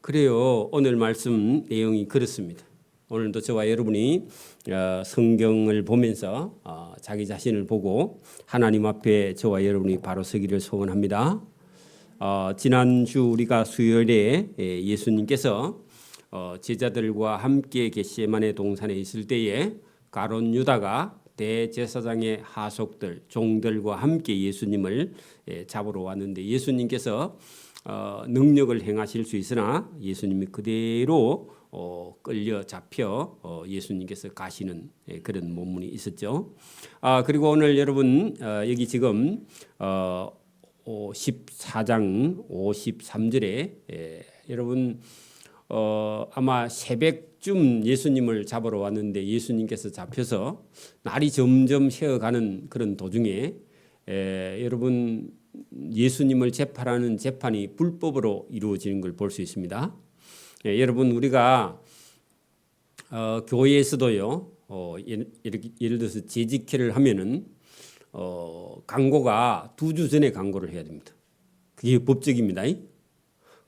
그래요. 오늘 말씀 내용이 그렇습니다. 오늘도 저와 여러분이 성경을 보면서 자기 자신을 보고 하나님 앞에 저와 여러분이 바로 서기를 소원합니다. 지난주 우리가 수요일에 예수님께서 제자들과 함께 겟세마네 동산에 있을 때에 가룟 유다가 대제사장의 하속들 종들과 함께 예수님을 잡으러 왔는데 예수님께서 능력을 행하실 수 있으나 예수님이 그대로 끌려 잡혀 예수님께서 가시는 그런 본문이 있었죠. 그리고 오늘 여러분 여기 지금 14장 53절에 여러분 아마 새벽쯤 예수님을 잡으러 왔는데 예수님께서 잡혀서 날이 점점 새어가는 그런 도중에 여러분 예수님을 재판하는 재판이 불법으로 이루어지는 걸 볼 수 있습니다. 여러분 우리가 교회에서도요 예를 들어서 재직회를 하면은 광고가 2주 전에 광고를 해야 됩니다. 그게 법적입니다.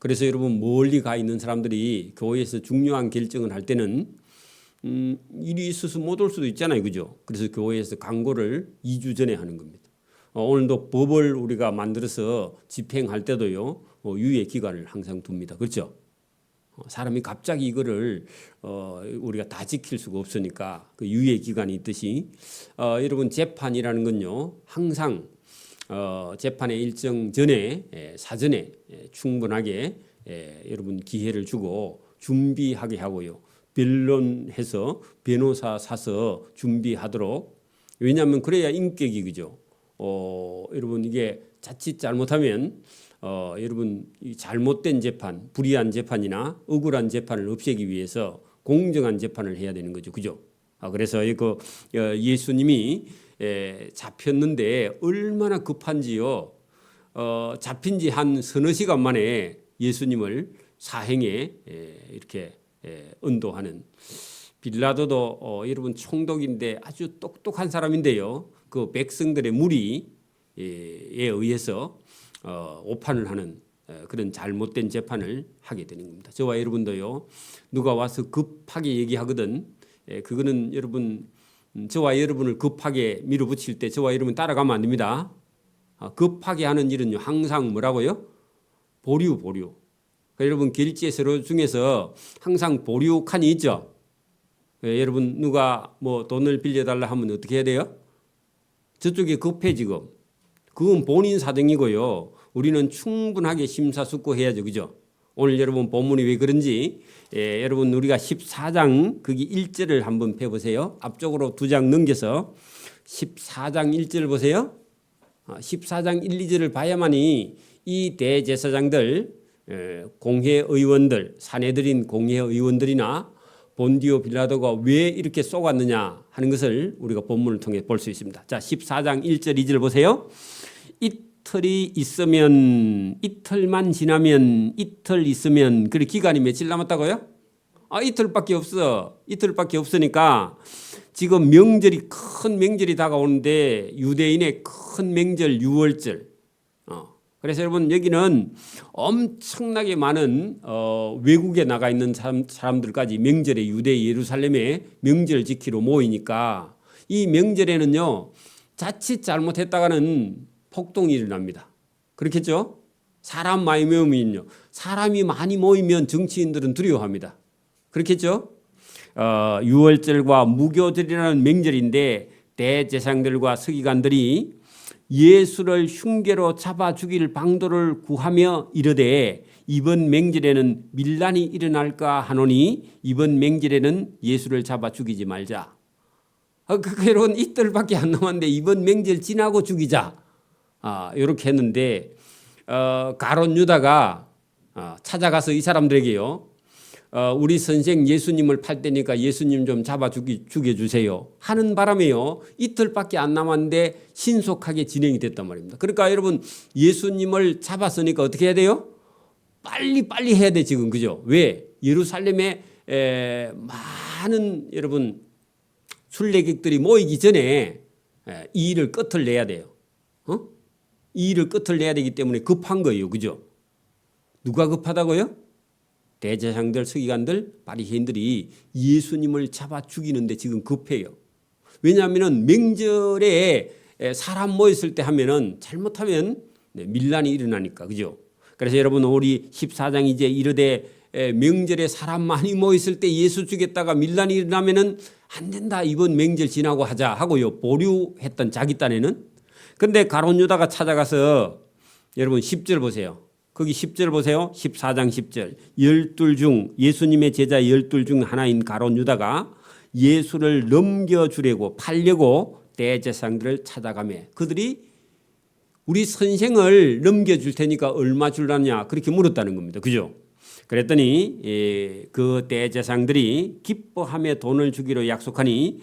그래서 여러분 멀리 가 있는 사람들이 교회에서 중요한 결정을 할 때는 일이 있어서 못 올 수도 있잖아요, 그죠? 그래서 교회에서 광고를 2주 전에 하는 겁니다. 오늘도 법을 우리가 만들어서 집행할 때도요 유예 기간을 항상 둡니다. 그렇죠? 사람이 갑자기 이거를 우리가 다 지킬 수가 없으니까 그 유예 기간이 있듯이 여러분 재판이라는 건요 항상 재판의 일정 전에 사전에 충분하게 여러분 기회를 주고 준비하게 하고요 변론해서 변호사 사서 준비하도록 왜냐하면 그래야 인격이 그죠. 여러분 이게 자칫 잘못하면 여러분 이 잘못된 재판, 불의한 재판이나 억울한 재판을 없애기 위해서 공정한 재판을 해야 되는 거죠, 그죠? 그래서 이거 예수님이 잡혔는데 얼마나 급한지요. 잡힌 지 한 서너 시간 만에 예수님을 사행에 이렇게 은도하는 빌라도도 여러분 총독인데 아주 똑똑한 사람인데요. 그 백성들의 무리에 의해서 오판을 하는 그런 잘못된 재판을 하게 되는 겁니다. 저와 여러분도요. 누가 와서 급하게 얘기하거든. 그거는 여러분 저와 여러분을 급하게 밀어붙일 때 저와 여러분 따라가면 안 됩니다. 급하게 하는 일은요. 항상 뭐라고요? 보류. 그러니까 여러분 결제 서류 중에서 항상 보류 칸이 있죠. 여러분 누가 뭐 돈을 빌려달라 하면 어떻게 해야 돼요? 저쪽에 급해 지금. 그건 본인 사정이고요. 우리는 충분하게 심사숙고해야죠. 그죠? 오늘 여러분 본문이 왜 그런지 여러분 우리가 14장 거기 1절을 한번 펴보세요. 앞쪽으로 2장 넘겨서 14장 1절 보세요. 14장 1, 2절을 봐야만이 이 대제사장들 공회의원들 사내들인 공회의원들이나 본디오 빌라도가 왜 이렇게 쏘았느냐 하는 것을 우리가 본문을 통해 볼 수 있습니다. 자, 14장 1절 2절 보세요. 이틀이 있으면 이틀만 지나면 이틀 있으면 그래 기간이 며칠 남았다고요? 이틀밖에 없어. 이틀밖에 없으니까 지금 명절이 큰 명절이 다가오는데 유대인의 큰 명절 6월절. 그래서 여러분 여기는 엄청나게 많은 외국에 나가 있는 사람들까지 명절에 유대 예루살렘에 명절 지키러 모이니까 이 명절에는요 자칫 잘못했다가는 폭동이 일어납니다. 그렇겠죠? 사람 많이 모이면요. 사람이 많이 모이면 정치인들은 두려워합니다. 그렇겠죠? 6월절과 무교절이라는 명절인데 대제사장들과 서기관들이 예수를 흉계로 잡아 죽일 방도를 구하며 이르되 이번 명절에는 밀란이 일어날까 하노니 이번 명절에는 예수를 잡아 죽이지 말자. 그런 이틀밖에 안 남았는데 이번 명절 지나고 죽이자. 이렇게 했는데 가룟 유다가 찾아가서 이 사람들에게요. 우리 선생 예수님을 팔 때니까 예수님 좀 잡아 죽여주세요 하는 바람에요. 이틀밖에 안 남았는데 신속하게 진행이 됐단 말입니다. 그러니까 여러분 예수님을 잡았으니까 어떻게 해야 돼요? 빨리 해야 돼 지금 그죠? 왜? 예루살렘에 많은 여러분 순례객들이 모이기 전에 이 일을 끝을 내야 돼요. 이 일을 끝을 내야 되기 때문에 급한 거예요. 그죠? 누가 급하다고요? 대제사장들, 서기관들, 바리새인들이 예수님을 잡아 죽이는데 지금 급해요. 왜냐하면 명절에 사람 모였을 때 하면은 잘못하면 밀란이 일어나니까, 그죠? 그래서 여러분 우리 14장 이제 이르되 명절에 사람 많이 모였을 때 예수 죽였다가 밀란이 일어나면은 안 된다. 이번 명절 지나고 하자 하고요. 보류했던 자기 딴에는. 근데 가룟 유다가 찾아가서 여러분 10절 보세요. 거기 10절 보세요. 14장 10절. 12 중 예수님의 제자 12 중 하나인 가룟 유다가 예수를 넘겨주려고 팔려고 대제사장들을 찾아가며 그들이 우리 선생을 넘겨줄 테니까 얼마 줄라냐 그렇게 물었다는 겁니다. 그죠? 그랬더니 그 대제사장들이 기뻐하며 돈을 주기로 약속하니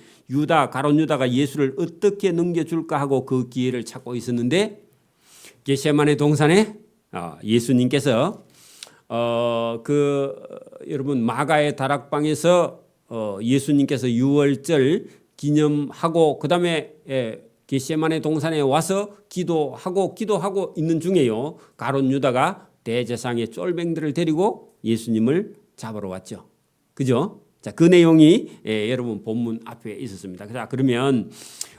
가룟 유다가 예수를 어떻게 넘겨줄까 하고 그 기회를 찾고 있었는데 겟세마네 동산에 예수님께서 여러분 마가의 다락방에서 예수님께서 유월절 기념하고 그다음에 겟세마네 동산에 와서 기도하고 있는 중에요. 가룟 유다가 대제사장의 쫄병들을 데리고 예수님을 잡으러 왔죠. 그죠? 자, 그 내용이 여러분 본문 앞에 있었습니다. 자, 그러면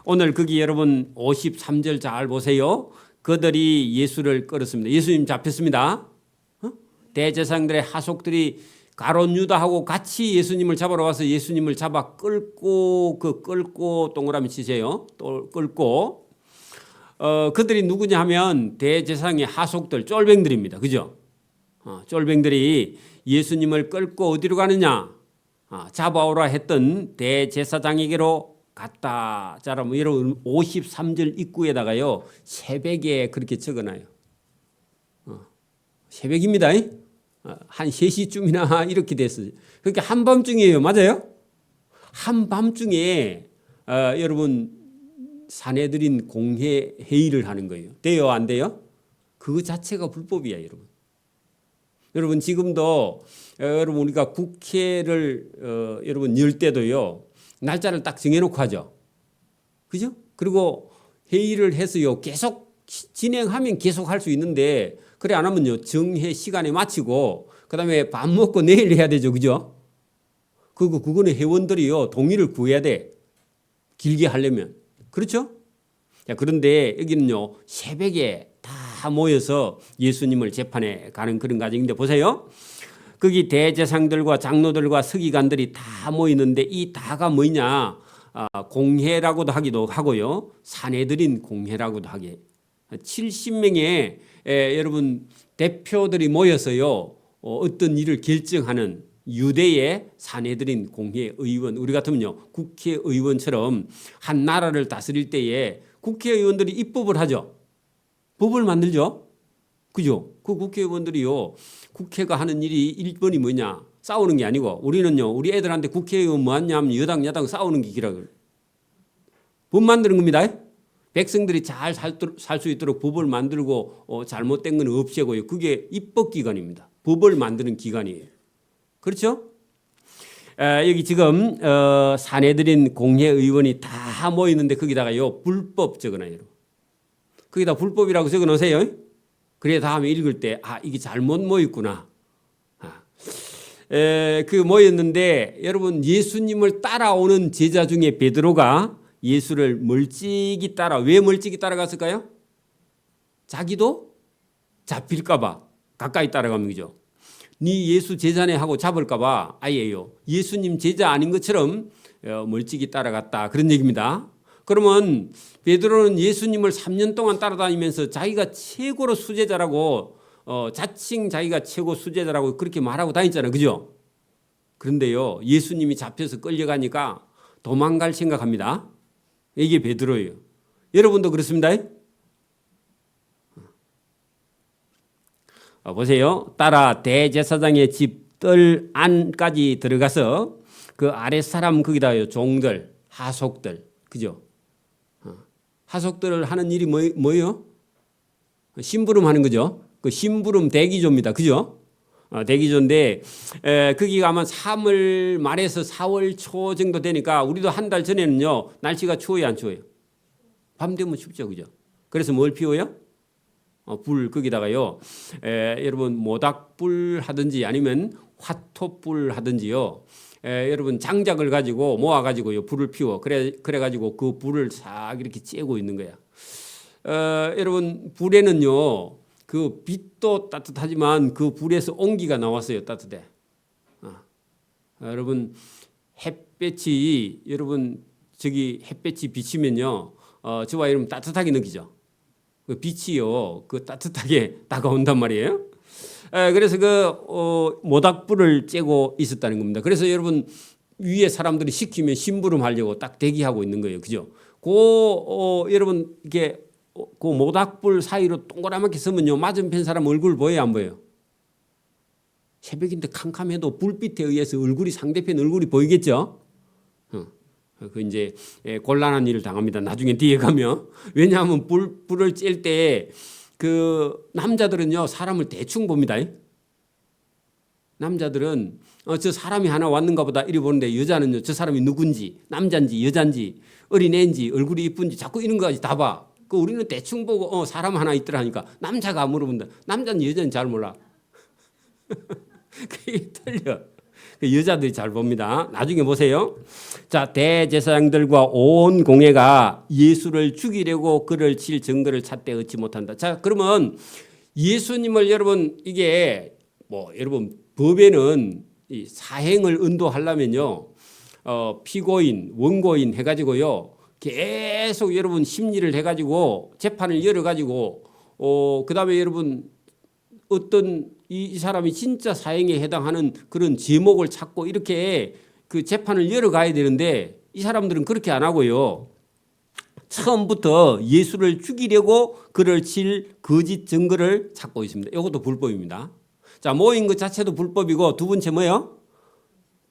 오늘 거기 여러분 53절 잘 보세요. 그들이 예수를 끌었습니다. 예수님 잡혔습니다. 대제사장들의 하속들이 가룟 유다하고 같이 예수님을 잡으러 와서 예수님을 잡아 끌고 동그라미 치세요. 또 끌고 그들이 누구냐 하면 대제사장의 하속들 쫄병들입니다. 그죠? 쫄병들이 예수님을 끌고 어디로 가느냐? 잡아오라 했던 대제사장에게로 갔다. 자, 그럼 여러분 53절 입구에다가요. 새벽에 그렇게 적어놔요. 새벽입니다. 한 3시쯤이나 이렇게 됐어요. 그러니까 한밤중이에요. 맞아요? 한밤중에 여러분 사내들인 공회 회의를 하는 거예요. 돼요? 안 돼요? 그거 자체가 불법이야, 여러분. 여러분 지금도 여러분 우리가 국회를 여러분 열 때도요. 날짜를 딱 정해놓고 하죠. 그죠? 그리고 회의를 해서요. 계속 진행하면 계속 할 수 있는데 그래 안 하면요. 정회 시간에 마치고 그다음에 밥 먹고 내일 해야 되죠. 그죠? 그거는 회원들이요. 동의를 구해야 돼. 길게 하려면. 그렇죠? 자, 그런데 여기는요. 새벽에 다 모여서 예수님을 재판에 가는 그런 과정인데 보세요. 거기 대제사장들과 장로들과 서기관들이 다 모이는데 이 다가 뭐냐? 공회라고도 하기도 하고요. 사내들인 공회라고도 하게. 70명의 여러분 대표들이 모여서요. 어떤 일을 결정하는 유대의 사내들인 공회 의원, 우리 같으면요. 국회의원처럼 한 나라를 다스릴 때에 국회의원들이 입법을 하죠. 법을 만들죠. 그죠? 그 국회의원들이요. 국회가 하는 일이 1번이 뭐냐? 싸우는 게 아니고 우리는요. 우리 애들한테 국회의원 뭐 하냐 하면 여당 야당 싸우는 게 기라고. 법 만드는 겁니다. 백성들이 잘 살 수 있도록 법을 만들고 잘못된 건 없애고요. 그게 입법기관입니다. 법을 만드는 기관이에요. 그렇죠? 여기 지금 사내들인 공회의원이 다 모이는데 거기다가요. 불법 적어놔요. 거기다 불법이라고 적어놓으세요. 그래 다음에 읽을 때 이게 잘못 모였구나. 모였는데 여러분 예수님을 따라오는 제자 중에 베드로가 예수를 멀찍이 왜 멀찍이 따라갔을까요? 자기도 잡힐까 봐 가까이 따라가는 거죠. 네 예수 제자네 하고 잡을까 봐 아예요. 예수님 제자 아닌 것처럼 멀찍이 따라갔다. 그런 얘기입니다. 그러면 베드로는 예수님을 3년 동안 따라다니면서 자기가 최고로 수제자라고 자칭 자기가 최고 수제자라고 그렇게 말하고 다녔잖아요. 그죠? 그런데요. 예수님이 잡혀서 끌려가니까 도망갈 생각합니다. 이게 베드로예요. 여러분도 그렇습니다. 보세요. 따라 대제사장의 집 뜰 안까지 들어가서 그 아랫사람 거기다요. 종들, 하속들. 그죠? 하속들을 하는 일이 뭐예요? 심부름 하는 거죠. 그 심부름 대기조입니다. 그죠? 대기조인데 거기가 아마 3월 말에서 4월 초 정도 되니까 우리도 한 달 전에는요. 날씨가 추워요, 안 추워요? 밤 되면 춥죠. 그죠? 그래서 뭘 피워요? 불 거기다가요. 여러분 모닥불 하든지 아니면 화토불 하든지요. 여러분 장작을 가지고 모아가지고요 불을 피워 그래가지고 그 불을 싹 이렇게 쬐고 있는 거야. 여러분 불에는요 그 빛도 따뜻하지만 그 불에서 온기가 나왔어요. 따뜻해. 여러분 햇볕이 여러분 저기 햇볕이 비치면요 저와 여러분 따뜻하게 느끼죠. 그 빛이요 그 따뜻하게 다가온단 말이에요. 그래서 그 모닥불을 쬐고 있었다는 겁니다. 그래서 여러분 위에 사람들이 시키면 심부름하려고 딱 대기하고 있는 거예요. 그죠? 여러분 이게 그 모닥불 사이로 동그랗게 서면요 맞은편 사람 얼굴 보여요, 안 보여요? 새벽인데 캄캄해도 불빛에 의해서 얼굴이 상대편 얼굴이 보이겠죠? 그 이제 곤란한 일을 당합니다. 나중에 뒤에 가면 왜냐하면 불을 쬐일 때 그 남자들은요 사람을 대충 봅니다. 남자들은 저 사람이 하나 왔는가 보다 이리 보는데 여자는요 저 사람이 누군지 남자인지 여자인지 어린애인지 얼굴이 이쁜지 자꾸 이런 거까지 다 봐. 그 우리는 대충 보고 사람 하나 있더라 하니까 남자가 물어본다. 남자는 여자는 잘 몰라. 그게 틀려. 여자들이 잘 봅니다. 나중에 보세요. 자, 대제사장들과 온 공회가 예수를 죽이려고 그를 칠 증거를 찾되 얻지 못한다. 자, 그러면 예수님을 여러분 이게 여러분 법에는 이 사행을 은도하려면요 피고인, 원고인 해가지고요 계속 여러분 심리를 해가지고 재판을 열어가지고 그다음에 여러분 어떤 이 사람이 진짜 사형에 해당하는 그런 제목을 찾고 이렇게 그 재판을 열어가야 되는데 이 사람들은 그렇게 안 하고요. 처음부터 예수를 죽이려고 그를 칠 거짓 증거를 찾고 있습니다. 이것도 불법입니다. 자, 모인 것 자체도 불법이고 두 번째 뭐예요?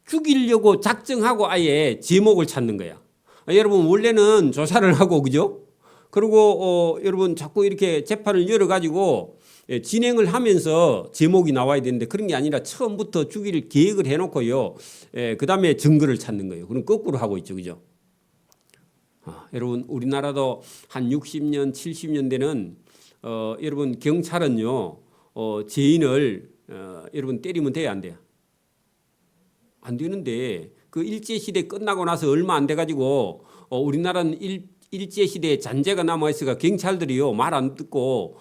죽이려고 작정하고 아예 제목을 찾는 거야. 여러분 원래는 조사를 하고 그죠? 그리고 여러분 자꾸 이렇게 재판을 열어가지고 진행을 하면서 제목이 나와야 되는데 그런 게 아니라 처음부터 죽일 계획을 해놓고요. 그 다음에 증거를 찾는 거예요. 그럼 거꾸로 하고 있죠. 그죠? 여러분 우리나라도 한 60년, 70년대는 여러분 경찰은요. 죄인을 여러분 때리면 돼요? 안 돼요? 안 되는데 그 일제시대 끝나고 나서 얼마 안 돼가지고 우리나라는 일제시대에 잔재가 남아있으니까 경찰들이요. 말 안 듣고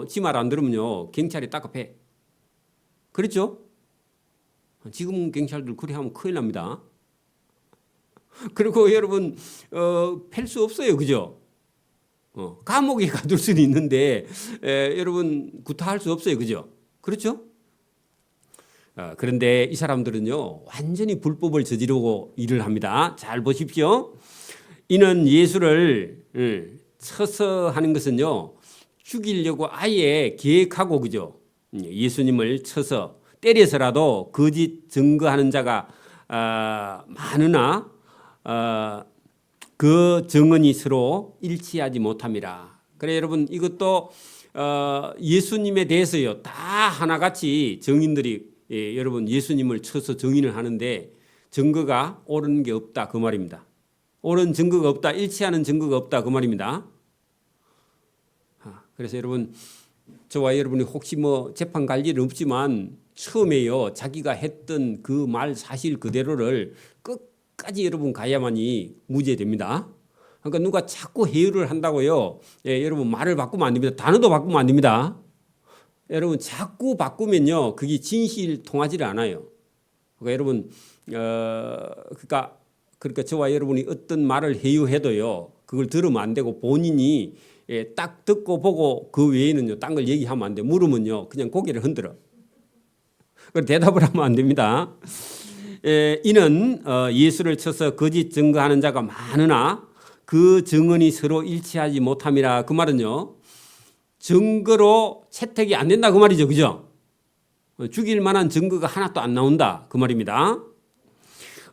지 말 안 들으면요 경찰이 딱갑해. 그렇죠? 지금 경찰들 그래 하면 큰일 납니다. 그리고 여러분 팰 수 없어요, 그죠? 감옥에 가둘 수는 있는데 여러분 구타할 수 없어요, 그죠? 그렇죠? 그런데 이 사람들은요 완전히 불법을 저지르고 일을 합니다. 잘 보십시오. 이는 예수를 쳐서 하는 것은요. 죽이려고 아예 계획하고 그죠. 예수님을 쳐서 때려서라도 거짓 증거하는 자가 많으나 그 증언이 서로 일치하지 못함이라. 그래 여러분 이것도 예수님에 대해서요 다 하나같이 증인들이 여러분 예수님을 쳐서 증인을 하는데 증거가 옳은 게 없다 그 말입니다. 옳은 증거가 없다, 일치하는 증거가 없다 그 말입니다. 그래서 여러분 저와 여러분이 혹시 재판 갈 일은 없지만 처음에요 자기가 했던 그 말 사실 그대로를 끝까지 여러분 가야만이 무죄됩니다. 그러니까 누가 자꾸 회유를 한다고요. 여러분 말을 바꾸면 안 됩니다. 단어도 바꾸면 안 됩니다. 여러분 자꾸 바꾸면요 그게 진실 통하지를 않아요. 그러니까 여러분 그러니까 저와 여러분이 어떤 말을 회유해도요 그걸 들으면 안 되고 본인이 딱 듣고 보고 그 외에는요 딴 걸 얘기하면 안 돼. 물으면요 그냥 고개를 흔들어. 대답을 하면 안 됩니다. 이는 예수를 쳐서 거짓 증거하는 자가 많으나 그 증언이 서로 일치하지 못함이라. 그 말은요 증거로 채택이 안 된다 그 말이죠, 그죠? 죽일 만한 증거가 하나도 안 나온다 그 말입니다.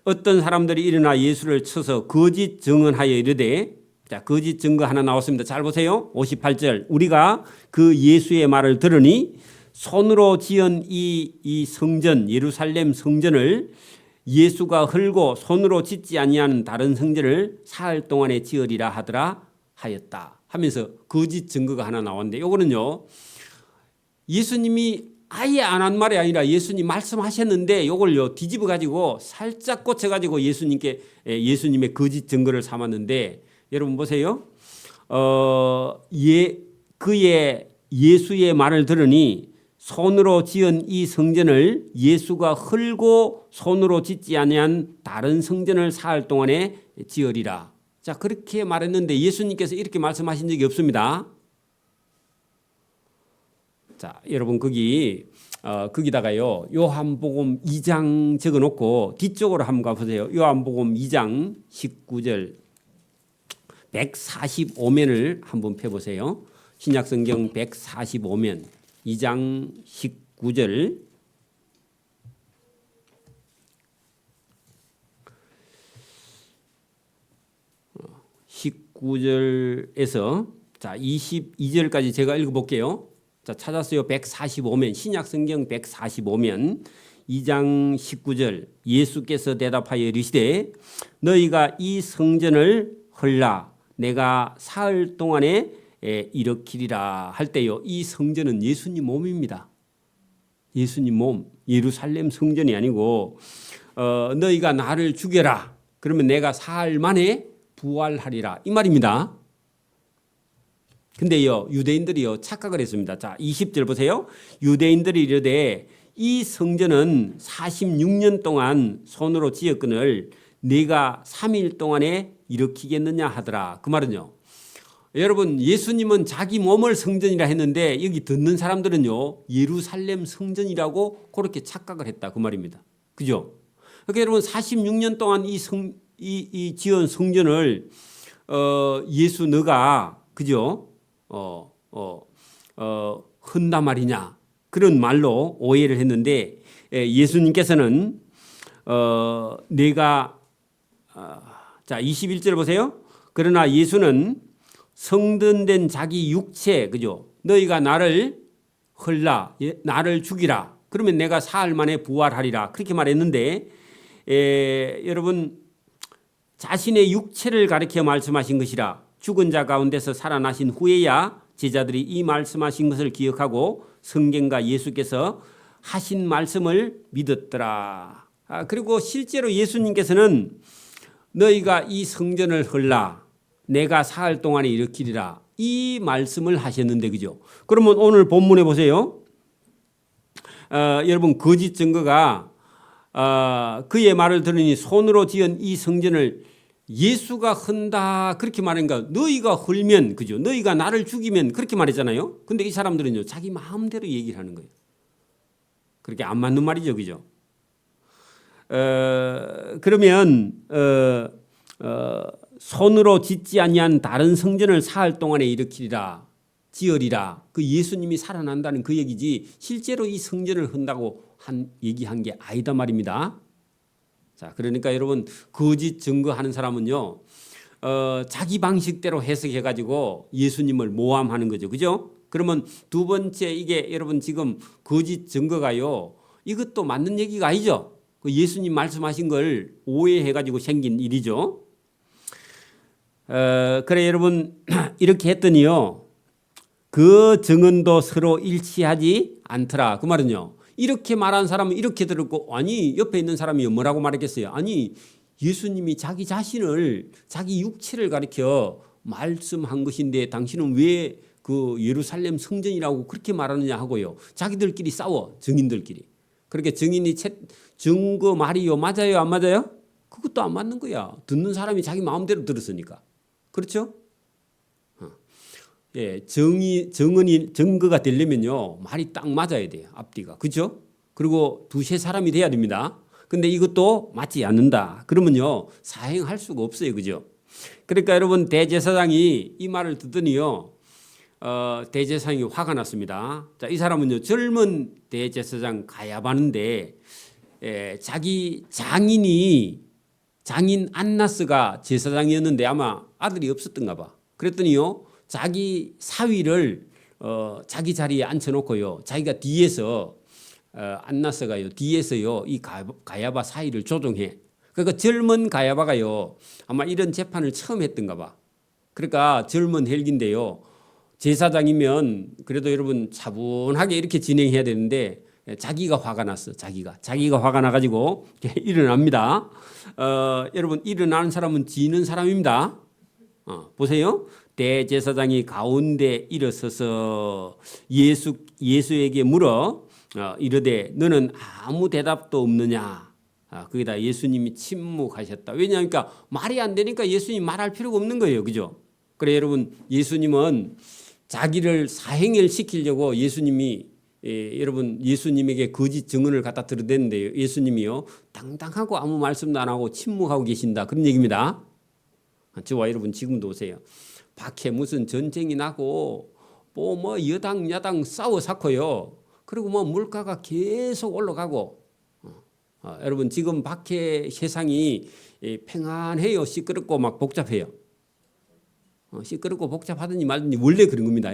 어떤 사람들이 일어나 예수를 쳐서 거짓 증언하여 이르되, 자 거짓 증거 하나 나왔습니다. 잘 보세요. 58절 우리가 그 예수의 말을 들으니 손으로 지은 이 성전 예루살렘 성전을 예수가 헐고 손으로 짓지 아니하는 다른 성전을 사흘 동안에 지으리라 하더라 하였다 하면서 거짓 증거가 하나 나왔는데 요거는요 예수님이 아예 안 한 말이 아니라 예수님 말씀하셨는데 요걸요 뒤집어 가지고 살짝 꽂혀 가지고 예수님의 거짓 증거를 삼았는데 여러분 보세요. 그의 예수의 말을 들으니 손으로 지은 이 성전을 예수가 헐고 손으로 짓지 아니한 다른 성전을 사흘 동안에 지으리라. 자, 그렇게 말했는데 예수님께서 이렇게 말씀하신 적이 없습니다. 자, 여러분 거기다가요 요한복음 2장 적어놓고 뒤쪽으로 한번 가보세요. 요한복음 2장 19절 145면을 한번 펴보세요. 신약성경 145면 2장 19절 자 22절까지 제가 읽어볼게요. 자, 찾았어요. 145면 신약성경 145면 2장 19절 예수께서 대답하여 이르시되 너희가 이 성전을 헐라 내가 사흘 동안에 일으키리라 할 때요. 이 성전은 예수님 몸입니다. 예수님 몸 예루살렘 성전이 아니고 너희가 나를 죽여라 그러면 내가 사흘 만에 부활하리라 이 말입니다. 근데요 유대인들이요 착각을 했습니다. 자 20절 보세요. 유대인들이 이르되 이 성전은 46년 동안 손으로 지었거늘 네가 3일 동안에 일으키겠느냐 하더라. 그 말은요 여러분 예수님은 자기 몸을 성전이라 했는데 여기 듣는 사람들은요 예루살렘 성전이라고 그렇게 착각을 했다 그 말입니다. 그죠? 그러니까 여러분 46년 동안 이 지은 성전을 예수 너가 그죠? 흔다 말이냐 그런 말로 오해를 했는데 예수님께서는 내가 자 21절 보세요. 그러나 예수는 성전된 자기 육체 그죠? 너희가 나를 헐라 나를 죽이라 그러면 내가 사흘 만에 부활하리라 그렇게 말했는데 여러분 자신의 육체를 가리켜 말씀하신 것이라 죽은 자 가운데서 살아나신 후에야 제자들이 이 말씀하신 것을 기억하고 성경과 예수께서 하신 말씀을 믿었더라. 그리고 실제로 예수님께서는 너희가 이 성전을 헐라 내가 사흘 동안에 일으키리라 이 말씀을 하셨는데 그죠? 그러면 오늘 본문에 보세요. 여러분 거짓 증거가 그의 말을 들으니 손으로 지은 이 성전을 예수가 헌다 그렇게 말하니까 너희가 헐면 그죠? 너희가 나를 죽이면 그렇게 말했잖아요. 근데 이 사람들은요 자기 마음대로 얘기를 하는 거예요. 그렇게 안 맞는 말이죠, 그죠? 그러면 손으로 짓지 아니한 다른 성전을 사흘 동안에 일으키리라 지으리라 그 예수님이 살아난다는 그 얘기지 실제로 이 성전을 헌다고 얘기한 게 아니다 말입니다. 자, 그러니까 여러분 거짓 증거하는 사람은요 자기 방식대로 해석해 가지고 예수님을 모함하는 거죠, 그죠? 그러면 두 번째 이게 여러분 지금 거짓 증거가요 이것도 맞는 얘기가 아니죠. 그 예수님 말씀하신 걸 오해해 가지고 생긴 일이죠. 그래 여러분 이렇게 했더니요 그 증언도 서로 일치하지 않더라. 그 말은요 이렇게 말한 사람은 이렇게 들었고 아니 옆에 있는 사람이 뭐라고 말했겠어요? 아니 예수님이 자기 자신을 자기 육체를 가리켜 말씀한 것인데 당신은 왜 그 예루살렘 성전이라고 그렇게 말하느냐 하고요. 자기들끼리 싸워 증인들끼리. 그렇게 증인이 증거 말이요 맞아요 안 맞아요? 그것도 안 맞는 거야. 듣는 사람이 자기 마음대로 들었으니까. 그렇죠? 예, 증거가 되려면요 말이 딱 맞아야 돼요. 앞뒤가. 그렇죠? 그리고 두세 사람이 돼야 됩니다. 근데 이것도 맞지 않는다. 그러면요 사행할 수가 없어요. 그죠? 그러니까 여러분 대제사장이 이 말을 듣더니요 대제사장이 화가 났습니다. 자, 이 사람은요 젊은 대제사장 가야바는데 자기 장인 안나스가 제사장이었는데 아마 아들이 없었던가 봐. 그랬더니요 자기 사위를 자기 자리에 앉혀놓고요 자기가 뒤에서 안나스가요 뒤에서요 이 가야바 사위를 조종해. 그러니까 젊은 가야바가요 아마 이런 재판을 처음 했던가 봐. 그러니까 젊은 헬기인데요 제사장이면 그래도 여러분 차분하게 이렇게 진행해야 되는데 자기가 화가 났어. 자기가 화가 나가지고 일어납니다. 여러분 일어나는 사람은 지는 사람입니다. 보세요. 대제사장이 가운데 일어서서 예수에게 물어 이르되 너는 아무 대답도 없느냐. 거기다 예수님이 침묵하셨다. 왜냐하니까 말이 안 되니까 예수님 말할 필요가 없는 거예요. 그죠? 그래 여러분 예수님은 자기를 사행을 시키려고 예수님이 여러분 예수님에게 거짓 증언을 갖다 들어댔는데요. 예수님이요 당당하고 아무 말씀도 안 하고 침묵하고 계신다. 그런 얘기입니다. 저와 여러분 지금도 오세요. 밖에 무슨 전쟁이 나고 뭐 여당 야당 싸워 샀고요. 그리고 뭐 물가가 계속 올라가고 여러분 지금 밖에 세상이 평안해요. 시끄럽고 막 복잡해요. 시끄럽고 복잡하든지 말든지 원래 그런 겁니다.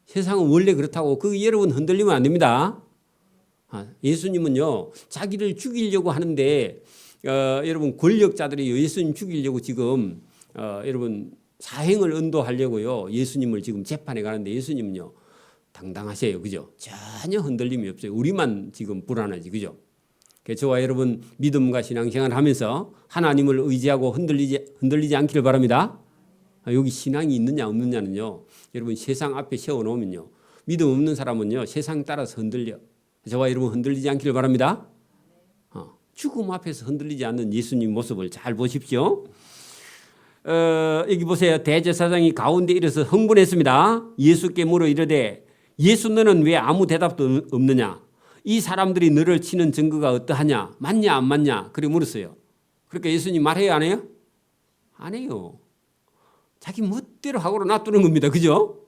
세상은 원래 그렇다고 그 여러분 흔들리면 안 됩니다. 예수님은요 자기를 죽이려고 하는데 여러분 권력자들이 예수님 죽이려고 지금 여러분 사행을 언도하려고요 예수님을 지금 재판에 가는데 예수님은요 당당하세요. 그죠? 전혀 흔들림이 없어요. 우리만 지금 불안하지. 그죠? 저와 여러분 믿음과 신앙생활을 하면서 하나님을 의지하고 흔들리지 않기를 바랍니다. 여기 신앙이 있느냐 없느냐는요 여러분 세상 앞에 세워놓으면요 믿음 없는 사람은요 세상 따라서 흔들려. 저와 여러분 흔들리지 않기를 바랍니다. 죽음 앞에서 흔들리지 않는 예수님 모습을 잘 보십시오. 여기 보세요. 대제사장이 가운데 일어서 흥분했습니다. 예수께 물어 이르되 예수 너는 왜 아무 대답도 없느냐. 이 사람들이 너를 치는 증거가 어떠하냐. 맞냐 안 맞냐. 그렇게 물었어요. 그러니까 예수님 말해요 안 해요? 안 해요. 자기 멋대로 하고 놔두는 겁니다. 그죠?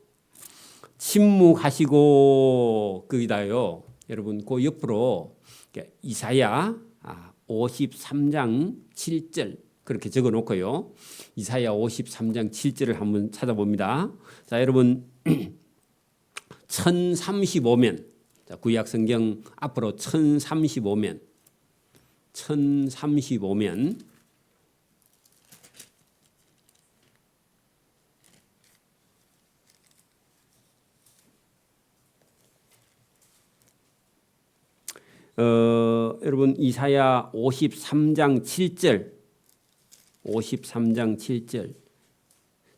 침묵하시고 거기다요. 여러분 그 옆으로 이사야 53장 7절 그렇게 적어 놓고요. 이사야 53장 7절을 한번 찾아봅니다. 자, 여러분 1035면 구약 성경 앞으로 1035면 여러분 이사야 53장 7절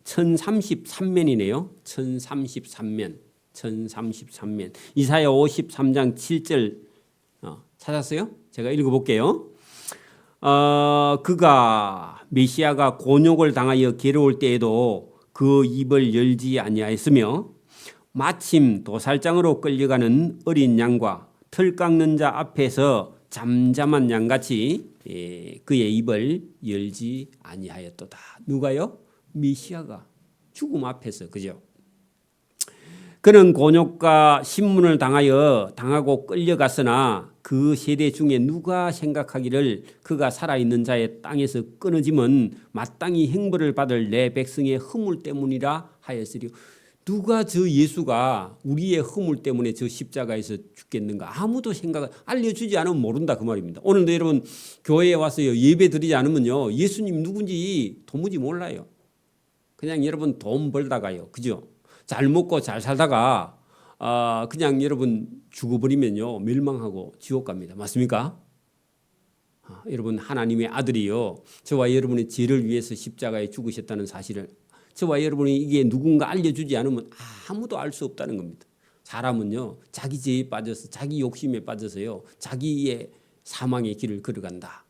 1033면이네요. 1033면 이사야 53장 7절 찾았어요? 제가 읽어볼게요. 그가 메시아가 곤욕을 당하여 괴로울 때에도 그 입을 열지 아니하였으며 마침 도살장으로 끌려가는 어린 양과 털 깎는 자 앞에서 잠잠한 양같이 그의 입을 열지 아니하였도다. 누가요? 메시아가 죽음 앞에서. 그죠? 그는 곤욕과 신문을 당하고 끌려갔으나 그 세대 중에 누가 생각하기를 그가 살아있는 자의 땅에서 끊어지면 마땅히 형벌을 받을 내 백성의 허물 때문이라 하였으리요. 누가 저 예수가 우리의 허물 때문에 저 십자가에서 죽겠는가 아무도 알려주지 않으면 모른다 그 말입니다. 오늘도 여러분 교회에 와서 예배 드리지 않으면요 예수님 누군지 도무지 몰라요. 그냥 여러분 돈 벌다가요. 그죠? 잘 먹고 잘 살다가 그냥 여러분 죽어버리면요 멸망하고 지옥 갑니다. 맞습니까? 여러분 하나님의 아들이요 저와 여러분의 죄를 위해서 십자가에 죽으셨다는 사실을 저와 여러분이 이게 누군가 알려주지 않으면 아무도 알 수 없다는 겁니다. 사람은요 자기 죄에 빠져서 자기 욕심에 빠져서요 자기의 사망의 길을 걸어간다.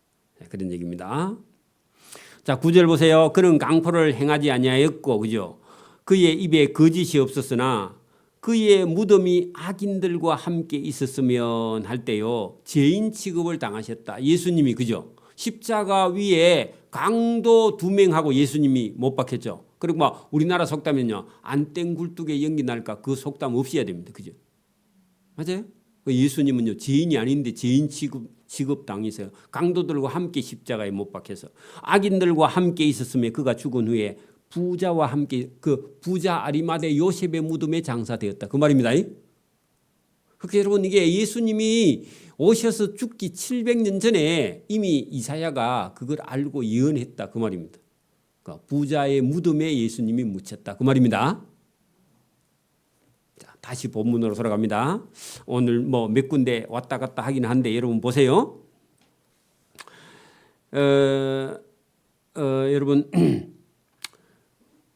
그런 얘기입니다. 자 9절 보세요. 그는 강포를 행하지 아니하였고 그죠? 그의 입에 거짓이 없었으나 그의 무덤이 악인들과 함께 있었으면 할 때요 죄인 취급을 당하셨다. 예수님이 그죠? 십자가 위에 강도 2명하고 예수님이 못 박혔죠. 그리고 막 우리나라 속담은요 안땡 굴뚝에 연기 날까 그 속담 없어야 됩니다. 그죠? 맞아요? 예수님은요 죄인이 아닌데 죄인 취급 당해서요 강도들과 함께 십자가에 못 박혀서 악인들과 함께 있었으며 그가 죽은 후에 부자와 함께 그 부자 아리마대 요셉의 무덤에 장사되었다. 그 말입니다. 그렇게 여러분 이게 예수님이 오셔서 죽기 700년 전에 이미 이사야가 그걸 알고 예언했다. 그 말입니다. 그러니까 부자의 무덤에 예수님이 묻혔다. 그 말입니다. 자, 다시 본문으로 돌아갑니다. 오늘 뭐 몇 군데 왔다 갔다 하긴 한데 여러분 보세요. 여러분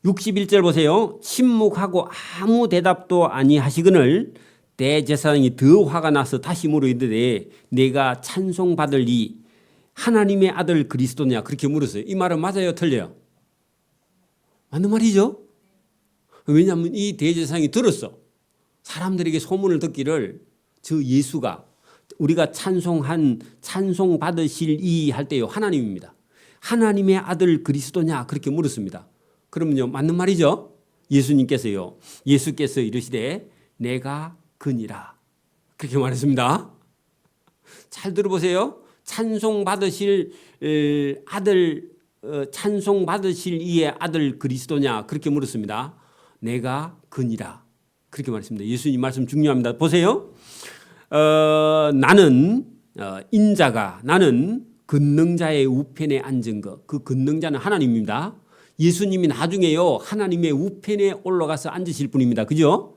61절 보세요. 침묵하고 아무 대답도 아니하시거늘 대제사장이 더 화가 나서 다시 물으되 내가 찬송받을 이 하나님의 아들 그리스도냐 그렇게 물었어요. 이 말은 맞아요, 틀려요? 맞는 말이죠. 왜냐하면 이 대제사장이 들었어. 사람들에게 소문을 듣기를 저 예수가 우리가 찬송 받으실 이 할 때요 하나님입니다. 하나님의 아들 그리스도냐 그렇게 물었습니다. 그러면요 맞는 말이죠. 예수께서 이르시되 내가 그니라 그렇게 말했습니다. 잘 들어보세요. 찬송 받으실 이의 아들 그리스도냐 그렇게 물었습니다. 내가 그니라 그렇게 말했습니다. 예수님 말씀 중요합니다. 보세요. 나는 인자가 나는 권능자의 우편에 앉은 것. 그 권능자는 하나님입니다. 예수님이 나중에요 하나님의 우편에 올라가서 앉으실 분입니다. 그죠?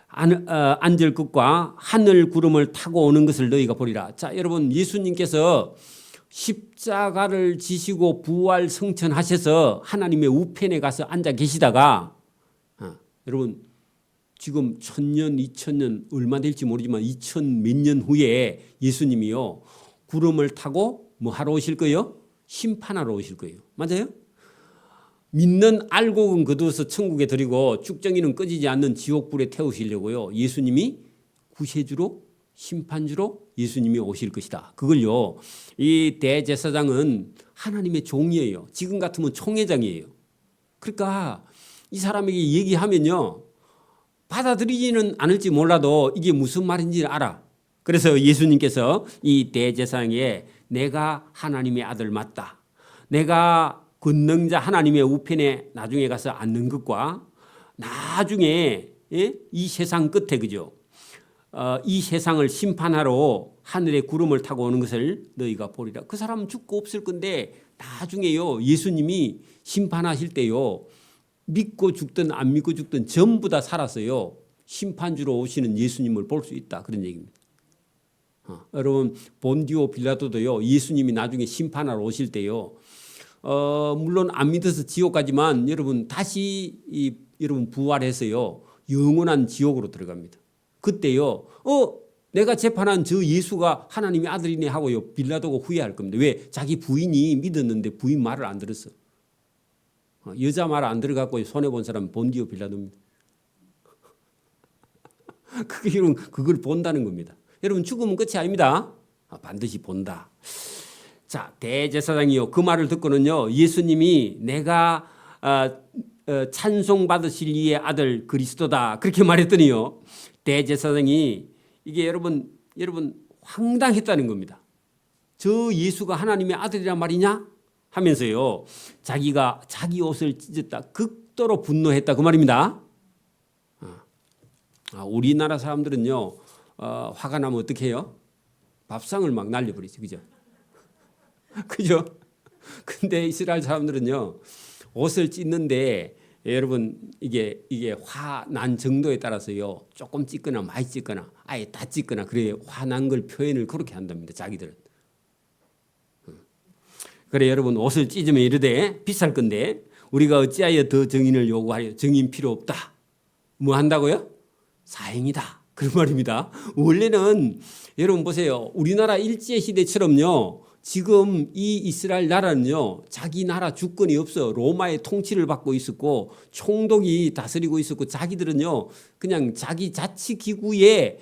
앉을 것과 하늘 구름을 타고 오는 것을 너희가 보리라. 자, 여러분 예수님께서 십자가를 지시고 부활 성천하셔서 하나님의 우편에 가서 앉아 계시다가 여러분 지금 1000년, 2000년 얼마 될지 모르지만 2000 몇 년 후에 예수님이요 구름을 타고 뭐 하러 오실 거예요? 심판하러 오실 거예요. 맞아요? 믿는 알곡은 거두어서 천국에 드리고 쭉정이는 꺼지지 않는 지옥불에 태우시려고요. 예수님이 구세주로 심판주로 예수님이 오실 것이다. 그걸요. 이 대제사장은 하나님의 종이에요. 지금 같으면 총회장이에요. 그러니까 이 사람에게 얘기하면요. 받아들이지는 않을지 몰라도 이게 무슨 말인지 알아. 그래서 예수님께서 이 대제사장에 내가 하나님의 아들 맞다. 내가 권능자 하나님의 우편에 나중에 가서 앉는 것과 나중에 이 세상 끝에 그죠? 이 세상을 심판하러 하늘의 구름을 타고 오는 것을 너희가 보리라. 그 사람은 죽고 없을 건데 나중에요 예수님이 심판하실 때요 믿고 죽든 안 믿고 죽든 전부 다 살았어요. 심판주로 오시는 예수님을 볼 수 있다 그런 얘기입니다. 여러분 본디오 빌라도도요 예수님이 나중에 심판하러 오실 때요 물론 안 믿어서 지옥 가지만 여러분 다시 여러분 부활해서요 영원한 지옥으로 들어갑니다. 그때요 내가 재판한 저 예수가 하나님의 아들이네 하고요 빌라도가 후회할 겁니다. 왜? 자기 부인이 믿었는데 부인 말을 안 들었어. 여자 말 안 들어갖고 손해본 사람은 본디오 빌라도입니다. 그걸 본다는 겁니다. 여러분 죽으면 끝이 아닙니다. 반드시 본다. 자, 대제사장이요. 그 말을 듣고는요. 예수님이 내가 찬송 받으실 이의 아들 그리스도다. 그렇게 말했더니요. 대제사장이 이게 여러분 황당했다는 겁니다. 저 예수가 하나님의 아들이란 말이냐? 하면서요. 자기가 자기 옷을 찢었다. 극도로 분노했다. 그 말입니다. 우리나라 사람들은요. 화가 나면 어떻게 해요? 밥상을 막 날려버리죠. 그죠? 그죠? 근데 이스라엘 사람들은요. 옷을 찢는데 여러분 이게 화난 정도에 따라서요. 조금 찢거나 많이 찢거나 아예 다 찢거나 그래 화난 걸 표현을 그렇게 한답니다. 자기들은. 그래 여러분 옷을 찢으면 이르되 비쌀 건데 우리가 어찌하여 더 증인을 요구하여 증인 필요 없다. 뭐 한다고요? 사형이다. 그런 말입니다. 원래는 여러분 보세요. 우리나라 일제시대처럼요. 지금 이 이스라엘 나라는요. 자기 나라 주권이 없어. 로마의 통치를 받고 있었고 총독이 다스리고 있었고 자기들은요. 그냥 자기 자치기구에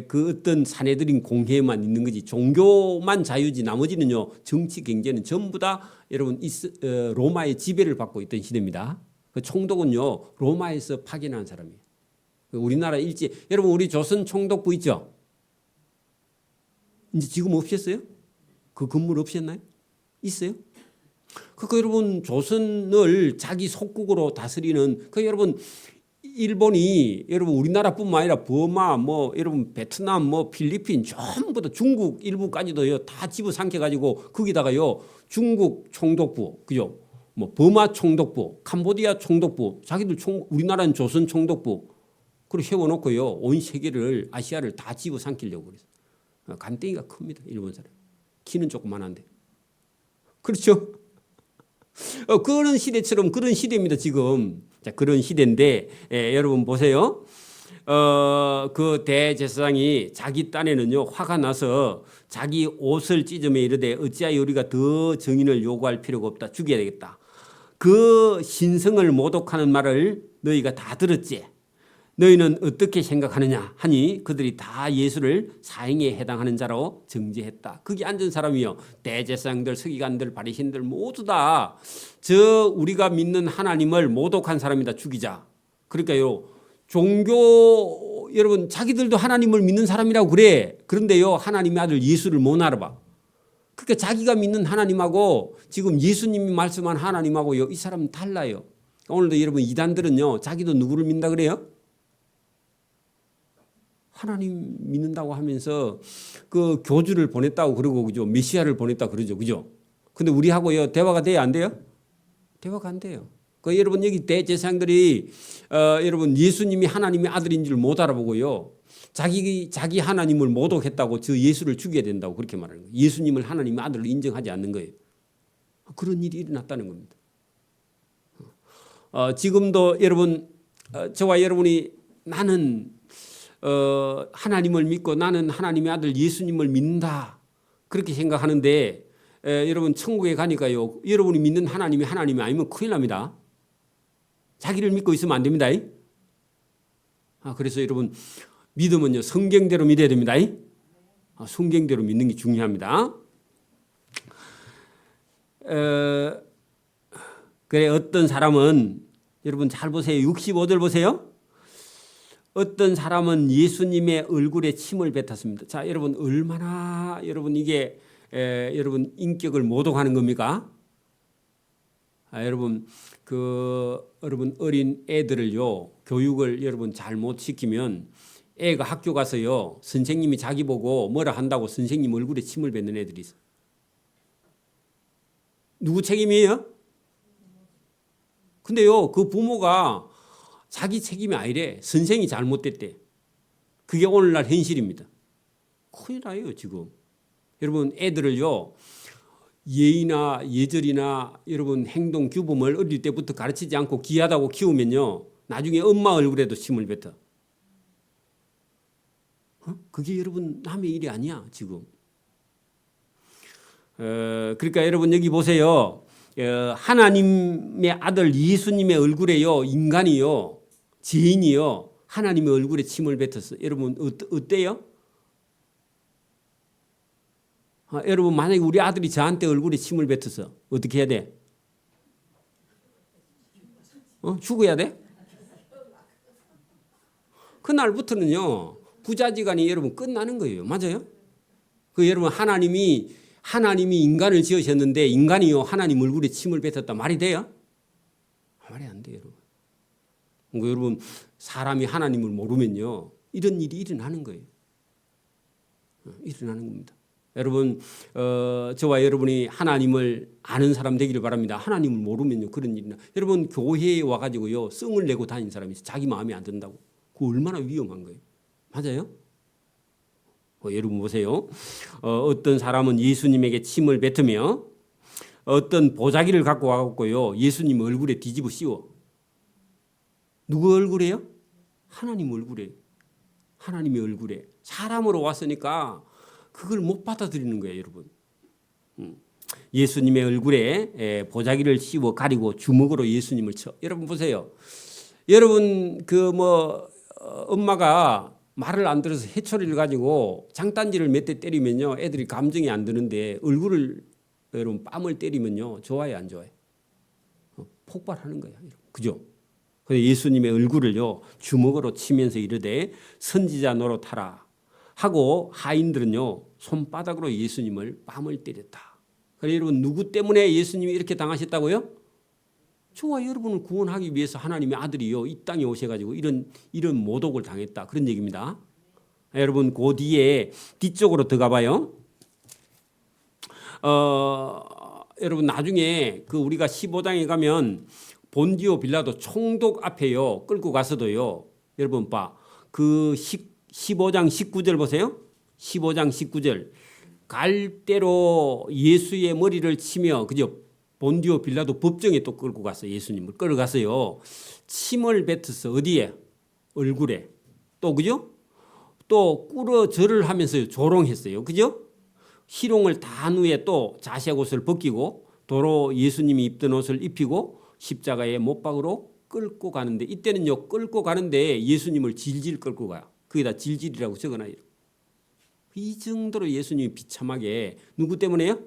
그 어떤 사내들인 공회만 있는 거지. 종교만 자유지 나머지는요. 정치 경제는 전부 다 여러분 로마의 지배를 받고 있던 시대입니다. 그 총독은요. 로마에서 파견한 사람이에요. 우리나라 여러분 우리 조선 총독부 있죠? 이제 지금 없었어요? 그 건물 없었나요? 있어요? 여러분 조선을 자기 속국으로 다스리는 여러분 일본이 여러분 우리나라뿐만 아니라 버마 여러분 베트남 필리핀 전부 다 중국 일부까지도요 다 집어삼켜 가지고 거기다가요 중국 총독부 그죠? 버마 총독부, 캄보디아 총독부, 자기들 우리나라는 조선 총독부 그리고 세워놓고요 온 세계를 아시아를 다 집어삼키려고 그래서 간땡이가 큽니다. 일본 사람. 키는 조그만한데. 그렇죠? 그런 시대처럼 그런 시대입니다. 지금. 자, 그런 시대인데 여러분 보세요. 그 대제사장이 자기 딴에는요 화가 나서 자기 옷을 찢으며 이르되 어찌하여 우리가 더 증인을 요구할 필요가 없다. 죽여야 되겠다. 그 신성을 모독하는 말을 너희가 다 들었지. 너희는 어떻게 생각하느냐 하니 그들이 다 예수를 사형에 해당하는 자로 정죄했다. 거기 앉은 사람이요 대제사장들, 서기관들, 바리새인들 모두 다 저 우리가 믿는 하나님을 모독한 사람이다. 죽이자. 그러니까요 종교 여러분 자기들도 하나님을 믿는 사람이라고 그래. 그런데요 하나님의 아들 예수를 못 알아봐. 그러니까 자기가 믿는 하나님하고 지금 예수님이 말씀한 하나님하고요 이 사람은 달라요. 오늘도 여러분 이단들은요 자기도 누구를 믿는다 그래요? 하나님 믿는다고 하면서 그 교주를 보냈다고 그러고 그죠? 메시아를 보냈다 그러죠. 그죠? 근데 우리하고요 대화가 돼야 안 돼요? 대화가 안 돼요. 그 여러분 여기 대제사장들이 여러분 예수님이 하나님의 아들인 줄 못 알아보고요. 자기 하나님을 모독했다고 저 예수를 죽여야 된다고 그렇게 말하는 거예요. 예수님을 하나님의 아들로 인정하지 않는 거예요. 그런 일이 일어났다는 겁니다. 지금도 여러분 저와 여러분이 나는 하나님을 믿고 나는 하나님의 아들 예수님을 믿는다 그렇게 생각하는데 여러분 천국에 가니까요 여러분이 믿는 하나님이 아니면 큰일 납니다. 자기를 믿고 있으면 안 됩니다. 그래서 여러분 믿음은요 성경대로 믿어야 됩니다. 성경대로 믿는 게 중요합니다. 그래 어떤 사람은 여러분 잘 보세요. 65절 보세요. 어떤 사람은 예수님의 얼굴에 침을 뱉었습니다. 자, 여러분 얼마나 여러분 이게 여러분 인격을 모독하는 겁니까? 여러분 여러분 어린 애들을요 교육을 여러분 잘못 시키면 애가 학교 가서요 선생님이 자기 보고 뭐라 한다고 선생님 얼굴에 침을 뱉는 애들이 있어. 누구 책임이에요? 근데요 그 부모가 자기 책임이 아니래. 선생이 잘못됐대. 그게 오늘날 현실입니다. 큰일 나요 지금. 여러분 애들을요 예의나 예절이나 여러분 행동 규범을 어릴 때부터 가르치지 않고 귀하다고 키우면요 나중에 엄마 얼굴에도 침을 뱉어. 그게 여러분 남의 일이 아니야 지금. 그러니까 여러분 여기 보세요. 하나님의 아들 예수님의 얼굴에요 인간이요 죄인이요 하나님의 얼굴에 침을 뱉었어. 여러분 어때요? 여러분 만약에 우리 아들이 저한테 얼굴에 침을 뱉었어 어떻게 해야 돼? 죽어야 돼? 그날부터는요 부자지간이 여러분 끝나는 거예요. 맞아요? 그 여러분 하나님이 인간을 지으셨는데 인간이요 하나님 얼굴에 침을 뱉었다 말이 돼요? 말이 안 돼요. 여러분. 그러니까 여러분 사람이 하나님을 모르면요 이런 일이 일어나는 거예요. 일어나는 겁니다. 여러분 저와 여러분이 하나님을 아는 사람 되기를 바랍니다. 하나님을 모르면요 그런 일이나 여러분 교회에 와가지고요 썽을 내고 다니는 사람이 있어요. 자기 마음에 안 든다고. 그거 얼마나 위험한 거예요. 맞아요? 여러분 보세요. 어떤 사람은 예수님에게 침을 뱉으며 어떤 보자기를 갖고 와갖고요 예수님 얼굴에 뒤집어 씌워. 누구 얼굴에요? 하나님 얼굴에. 하나님의 얼굴에. 사람으로 왔으니까 그걸 못 받아들이는 거예요, 여러분. 예수님의 얼굴에 보자기를 씌워 가리고 주먹으로 예수님을 쳐. 여러분 보세요. 여러분 엄마가 말을 안 들어서 해초리를 가지고 장단지를 몇 대 때리면요 애들이 감정이 안 드는데 얼굴을 여러분 뺨을 때리면요 좋아요 안 좋아요? 폭발하는 거야. 그죠? 그래서 예수님의 얼굴을요 주먹으로 치면서 이르되 선지자 노릇하라 하고 하인들은요 손바닥으로 예수님을 뺨을 때렸다. 그래서 여러분 누구 때문에 예수님이 이렇게 당하셨다고요? 저와 여러분을 구원하기 위해서 하나님의 아들이요 이 땅에 오셔가지고 이런 모독을 당했다 그런 얘기입니다. 여러분 그 뒤에 뒤쪽으로 들어가 봐요. 여러분 나중에 그 우리가 15장에 가면 본디오 빌라도 총독 앞에요 끌고 가서도요 여러분 그 15장 19절 보세요. 15장 19절. 갈대로 예수의 머리를 치며 그죠? 본디오 빌라도 법정에 또 끌고 갔어요. 예수님을 끌어갔어요. 침을 뱉어서 어디에? 얼굴에. 또 그죠? 또 꿇어 절을 하면서 조롱했어요. 그죠? 희롱을 단 후에 또 자색 옷을 벗기고 도로 예수님이 입던 옷을 입히고 십자가에 못 박으러 끌고 가는데 이때는요 끌고 가는데 예수님을 질질 끌고 가요. 거기다 질질이라고 적어놔요. 이 정도로 예수님이 비참하게 누구 때문에요?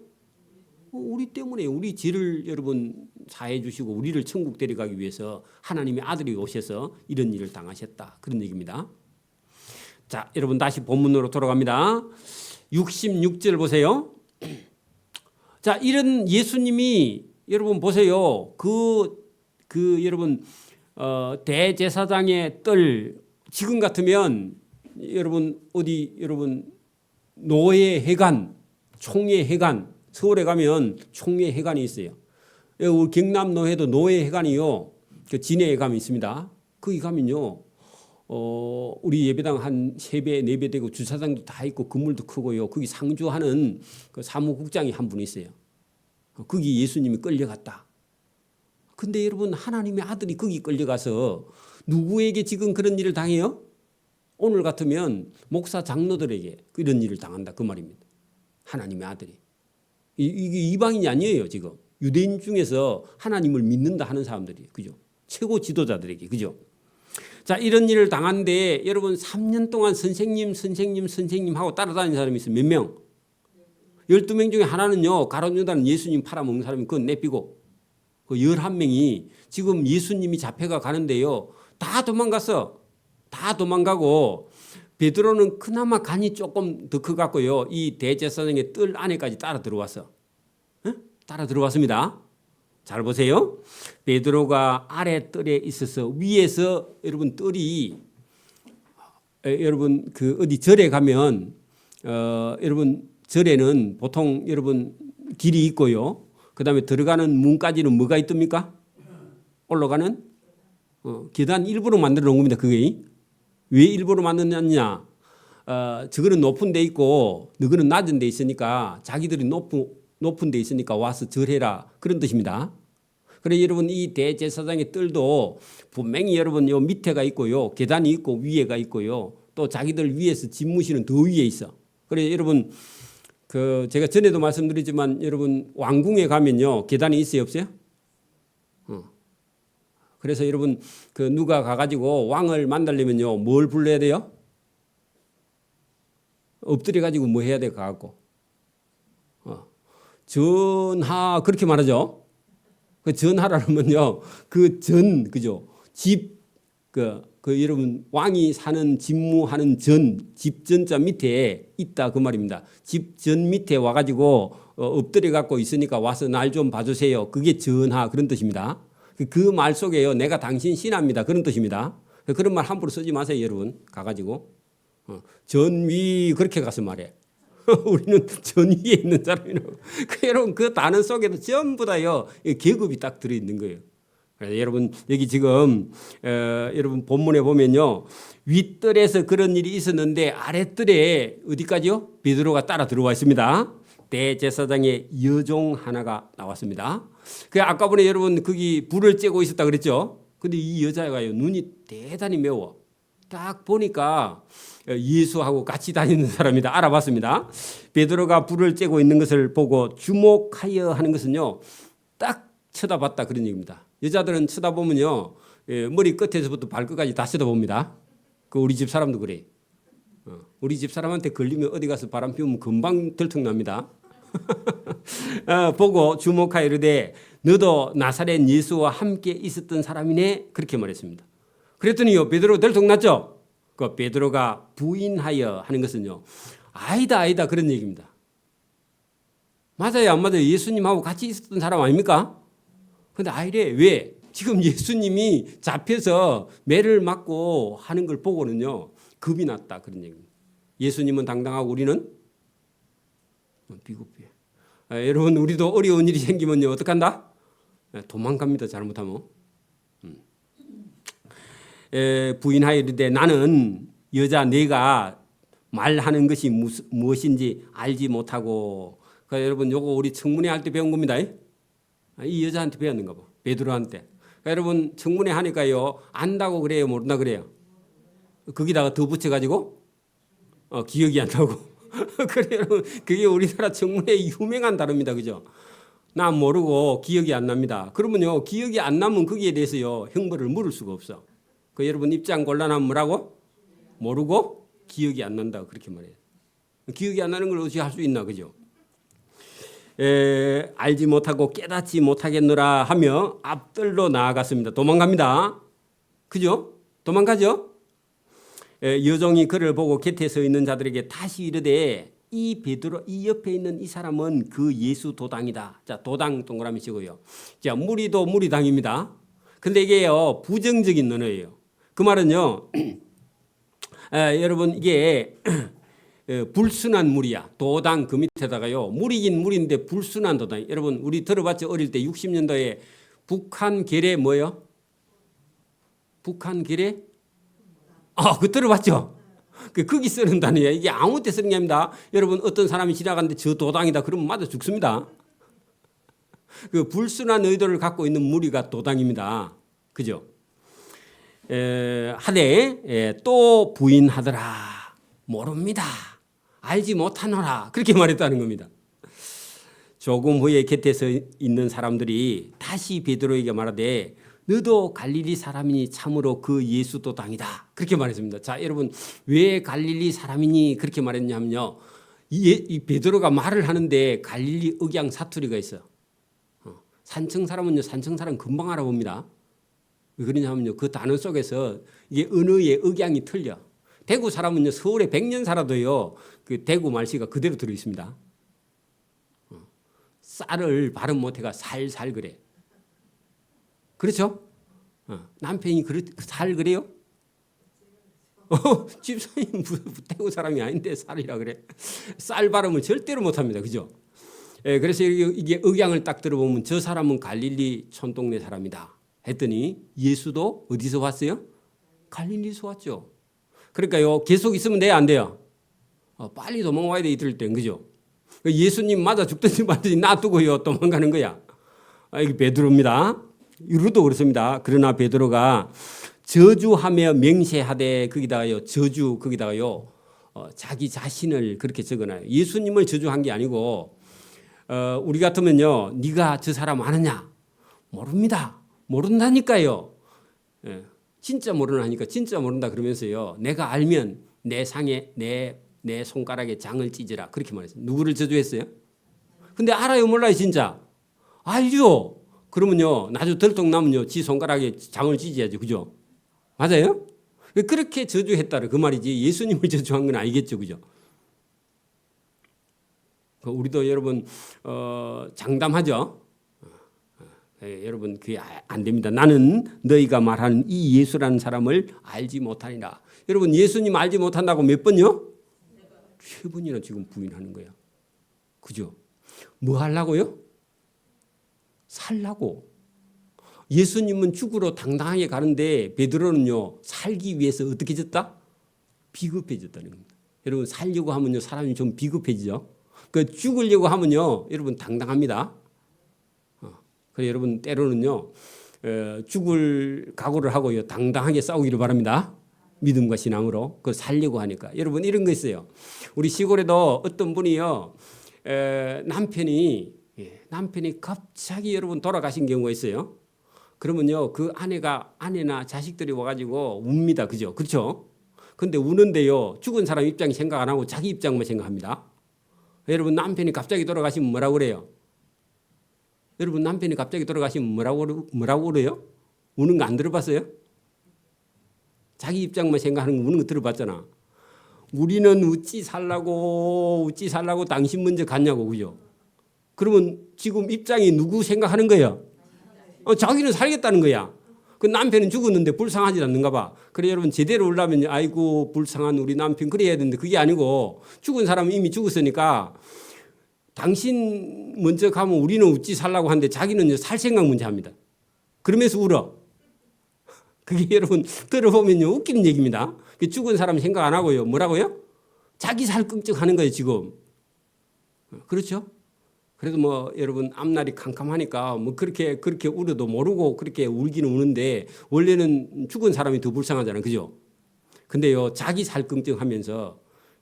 우리 때문에 우리 죄를 여러분 사해 주시고 우리를 천국 데려가기 위해서 하나님의 아들이 오셔서 이런 일을 당하셨다. 그런 얘기입니다. 자, 여러분 다시 본문으로 돌아갑니다. 66절 보세요. 자, 이런 예수님이 여러분 보세요. 여러분 대제사장의 뜰 지금 같으면 여러분 어디 여러분 노예회관, 총회회관 서울에 가면 총회회관이 있어요. 우리 경남노회도 노예회관이요. 그 진해에 가면 있습니다. 거기 가면요. 우리 예배당 한 3배, 4배 되고 주차장도 다 있고 건물도 크고요. 거기 상주하는 그 사무국장이 한 분 있어요. 거기 예수님이 끌려갔다. 근데 여러분 하나님의 아들이 거기 끌려가서 누구에게 지금 그런 일을 당해요? 오늘 같으면 목사 장로들에게 이런 일을 당한다 그 말입니다. 하나님의 아들이. 이게 이방인이 아니에요 지금. 유대인 중에서 하나님을 믿는다 하는 사람들이 그죠? 최고 지도자들에게 그죠? 자 이런 일을 당한데 여러분 3년 동안 선생님 하고 따라다니는 사람이 있어요. 몇 명? 12명 중에 하나는요. 가룟유다는 예수님 팔아먹는 사람이 그건 내비고 그 11명이 지금 예수님이 잡혀가 가는데요. 다 도망갔어. 다 도망가고 베드로는 그나마 간이 조금 더 커갖고요. 이 대제사장의 뜰 안에까지 따라 들어왔어. 따라 들어왔습니다. 잘 보세요. 베드로가 아래 뜰에 있어서 위에서 여러분 뜰이 여러분 그 어디 절에 가면 여러분 절에는 보통 여러분 길이 있고요. 그다음에 들어가는 문까지는 뭐가 있습니까? 올라가는 계단 일부러 만들어 놓은 겁니다. 그게 왜 일부러 만들었냐? 저거는 높은 데 있고 너거는 낮은 데 있으니까 자기들이 높은 데 있으니까 와서 절해라 그런 뜻입니다. 그래 여러분 이 대제사장의 뜰도 분명히 여러분 요 밑에가 있고요. 계단이 있고 위에가 있고요. 또 자기들 위에서 집무실은 더 위에 있어. 그래 여러분 그 제가 전에도 말씀드리지만 여러분 왕궁에 가면요. 계단이 있어요, 없어요? 그래서 여러분 그 누가 가가지고 왕을 만나려면요. 뭘 불러야 돼요? 엎드려 가지고 뭐 해야 돼? 가갖고 전하 그렇게 말하죠. 그 전하라면요. 그 전 그죠? 집 그 여러분 왕이 사는 집무하는 집전자 밑에 있다 그 말입니다. 집전 밑에 와가지고 엎드려 갖고 있으니까 와서 날 좀 봐주세요. 그게 전하 그런 뜻입니다. 그 말 속에요. 내가 당신 신하입니다. 그런 뜻입니다. 그런 말 함부로 쓰지 마세요, 여러분. 가가지고 전위 그렇게 가서 말해. 우리는 전위에 있는 사람이라고. 여러분 그 단어 속에도 전부 다요 계급이 딱 들어 있는 거예요. 여러분 여기 지금 여러분 본문에 보면요 윗뜰에서 그런 일이 있었는데 아랫뜰에 어디까지요? 베드로가 따라 들어와 있습니다. 대제사장의 여종 하나가 나왔습니다. 그 아까 전에 여러분 거기 불을 쬐고 있었다 그랬죠. 근데 이 여자가요 눈이 대단히 매워. 딱 보니까 예수하고 같이 다니는 사람이다 알아봤습니다. 베드로가 불을 쬐고 있는 것을 보고 주목하여 하는 것은요 딱 쳐다봤다 그런 얘기입니다. 여자들은 쳐다보면요 머리 끝에서부터 발끝까지 다 쳐다봅니다. 그 우리 집 사람도 그래. 우리 집 사람한테 걸리면 어디 가서 바람 피우면 금방 들통납니다. 보고 주목하여 이르되 너도 나사렛 예수와 함께 있었던 사람이네 그렇게 말했습니다. 그랬더니요 베드로 들통났죠. 그 베드로가 부인하여 하는 것은요 아니다 그런 얘기입니다. 맞아요 안 맞아요? 예수님하고 같이 있었던 사람 아닙니까? 근데 아이래 왜? 지금 예수님이 잡혀서 매를 맞고 하는 걸 보고는요 겁이 났다 그런 얘기입니다. 예수님은 당당하고 우리는 비겁해. 여러분 우리도 어려운 일이 생기면요 어떡한다? 도망갑니다 잘못하면. 부인하여 이르되 나는 여자 내가 말하는 것이 무엇인지 알지 못하고. 그러니까 여러분 요거 우리 청문회 할 때 배운 겁니다. 이 여자한테 배웠는가 봐. 베드로한테. 그러니까 여러분 청문회 하니까요 안다고 그래요 모른다 그래요. 거기다가 더 붙여가지고 기억이 안 나고. 그래 여러분 그게 우리나라 청문회의 유명한 단어입니다. 그죠? 나 모르고 기억이 안 납니다. 그러면요 기억이 안 나면 거기에 대해서요 형벌을 물을 수가 없어. 그 여러분 입장 곤란하면 뭐라고? 모르고 기억이 안 난다 그렇게 말해요. 기억이 안 나는 걸 어찌 할 수 있나 그죠? 알지 못하고 깨닫지 못하겠노라 하며 앞들로 나아갔습니다. 도망갑니다. 그죠? 도망가죠? 여종이 그를 보고 곁에 서 있는 자들에게 다시 이르되 이 베드로 이 옆에 있는 이 사람은 그 예수 도당이다. 자 도당 동그라미 치고요. 자 무리도 무리당입니다. 근데 이게요 부정적인 언어예요. 그 말은요 여러분 이게 불순한 무리야. 도당 그 밑에다가요 무리긴 무리인데 불순한 도당. 여러분 우리 들어봤죠? 어릴 때 60년도에 북한 계례 뭐요? 북한 계례? 그 들어봤죠? 거기 쓰는 단어예요. 이게 아무 때 쓰는 게 아닙니다. 여러분 어떤 사람이 지나가는데 저 도당이다 그러면 맞아 죽습니다. 그 불순한 의도를 갖고 있는 무리가 도당입니다. 그죠? 하되 또 부인하더라. 모릅니다. 알지 못하노라. 그렇게 말했다는 겁니다. 조금 후에 곁에 서 있는 사람들이 다시 베드로에게 말하되 너도 갈릴리 사람이니 참으로 그 예수 도당이다. 그렇게 말했습니다. 자, 여러분 왜 갈릴리 사람이니 그렇게 말했냐면요. 이 베드로가 말을 하는데 갈릴리 억양 사투리가 있어요. 산청 사람은요, 산청 사람 금방 알아봅니다. 왜 그러냐면요, 그 단어 속에서 이게 언어의 억양이 틀려. 대구 사람은요, 서울에 100년 살아도요, 그 대구 말씨가 그대로 들어 있습니다. 쌀을 발음 못해가 살살 그래. 그렇죠? 남편이 살 그래요? 집사님 대구 사람이 아닌데 살이라 그래. 쌀 발음을 절대로 못합니다. 그죠? 그래서 이게 억양을 딱 들어보면 저 사람은 갈릴리 촌동네 사람이다 했더니 예수도 어디서 왔어요? 갈릴리에서 왔죠. 그러니까요 계속 있으면 돼요 안 돼요? 빨리 도망와야 돼 이럴 땐. 그죠? 예수님 맞아 죽든지 말든지 놔두고요 도망가는 거야. 이게 베드로입니다. 유루도 그렇습니다. 그러나 베드로가 저주하며 맹세하되 거기다가요 저주 거기다가요 자기 자신을 그렇게 적어놔요. 예수님을 저주한 게 아니고 우리 같으면요 네가 저 사람 아느냐? 모릅니다. 모른다니까요. 진짜 모르나니까 진짜 모른다 그러면서요 내가 알면 내 상에 내 손가락에 장을 찢으라 그렇게 말했어요. 누구를 저주했어요? 근데 알아요 몰라요 진짜? 알죠. 그러면요 나주 들통나면요 지 손가락에 장을 찢어야죠. 그죠? 맞아요? 그렇게 저주했다는 그 말이지 예수님을 저주한 건 아니겠죠. 그죠? 우리도 여러분 장담하죠. 여러분 그게 안 됩니다. 나는 너희가 말하는 이 예수라는 사람을 알지 못하니라. 여러분 예수님 알지 못한다고 몇 번요? 세 번이나 지금 부인하는 거야. 그죠? 뭐 하려고요? 살라고. 예수님은 죽으러 당당하게 가는데 베드로는요 살기 위해서 어떻게 졌다? 비급해졌다는 겁니다. 여러분 살려고 하면요 사람이 좀 비급해지죠. 그 죽으려고 하면요 여러분 당당합니다. 그래서 여러분 때로는요 죽을 각오를 하고요 당당하게 싸우기를 바랍니다. 믿음과 신앙으로 그 살려고 하니까. 여러분 이런 거 있어요. 우리 시골에도 어떤 분이요 남편이 갑자기 여러분 돌아가신 경우가 있어요. 그러면요 그 아내나 자식들이 와가지고 웁니다. 그죠? 그렇죠? 근데 우는데요 죽은 사람 입장 생각 안 하고 자기 입장만 생각합니다. 여러분 남편이 갑자기 돌아가시면 뭐라고 그래요? 여러분 남편이 갑자기 돌아가시면 뭐라고 그래요? 우는 거 안 들어봤어요? 자기 입장만 생각하는 거 우는 거 들어봤잖아. 우리는 어찌 살라고 당신 먼저 갔냐고. 그죠? 그러면 지금 입장이 누구 생각하는 거예요? 자기는 살겠다는 거야. 그 남편은 죽었는데 불쌍하지 않는가 봐. 그래 여러분 제대로 올라면 아이고 불쌍한 우리 남편 그래야 되는데 그게 아니고 죽은 사람은 이미 죽었으니까 당신 먼저 가면 우리는 어찌 살라고 하는데 자기는 살 생각 먼저 합니다. 그러면서 울어. 그게 여러분 들어보면요 웃기는 얘기입니다. 죽은 사람 생각 안 하고요. 뭐라고요? 자기 살 걱정하는 거예요 지금. 그렇죠? 그래도 뭐 여러분 앞날이 캄캄하니까 뭐 그렇게 울어도 모르고 그렇게 울기는 우는데 원래는 죽은 사람이 더 불쌍하잖아요. 그죠? 근데요 자기 살 걱정하면서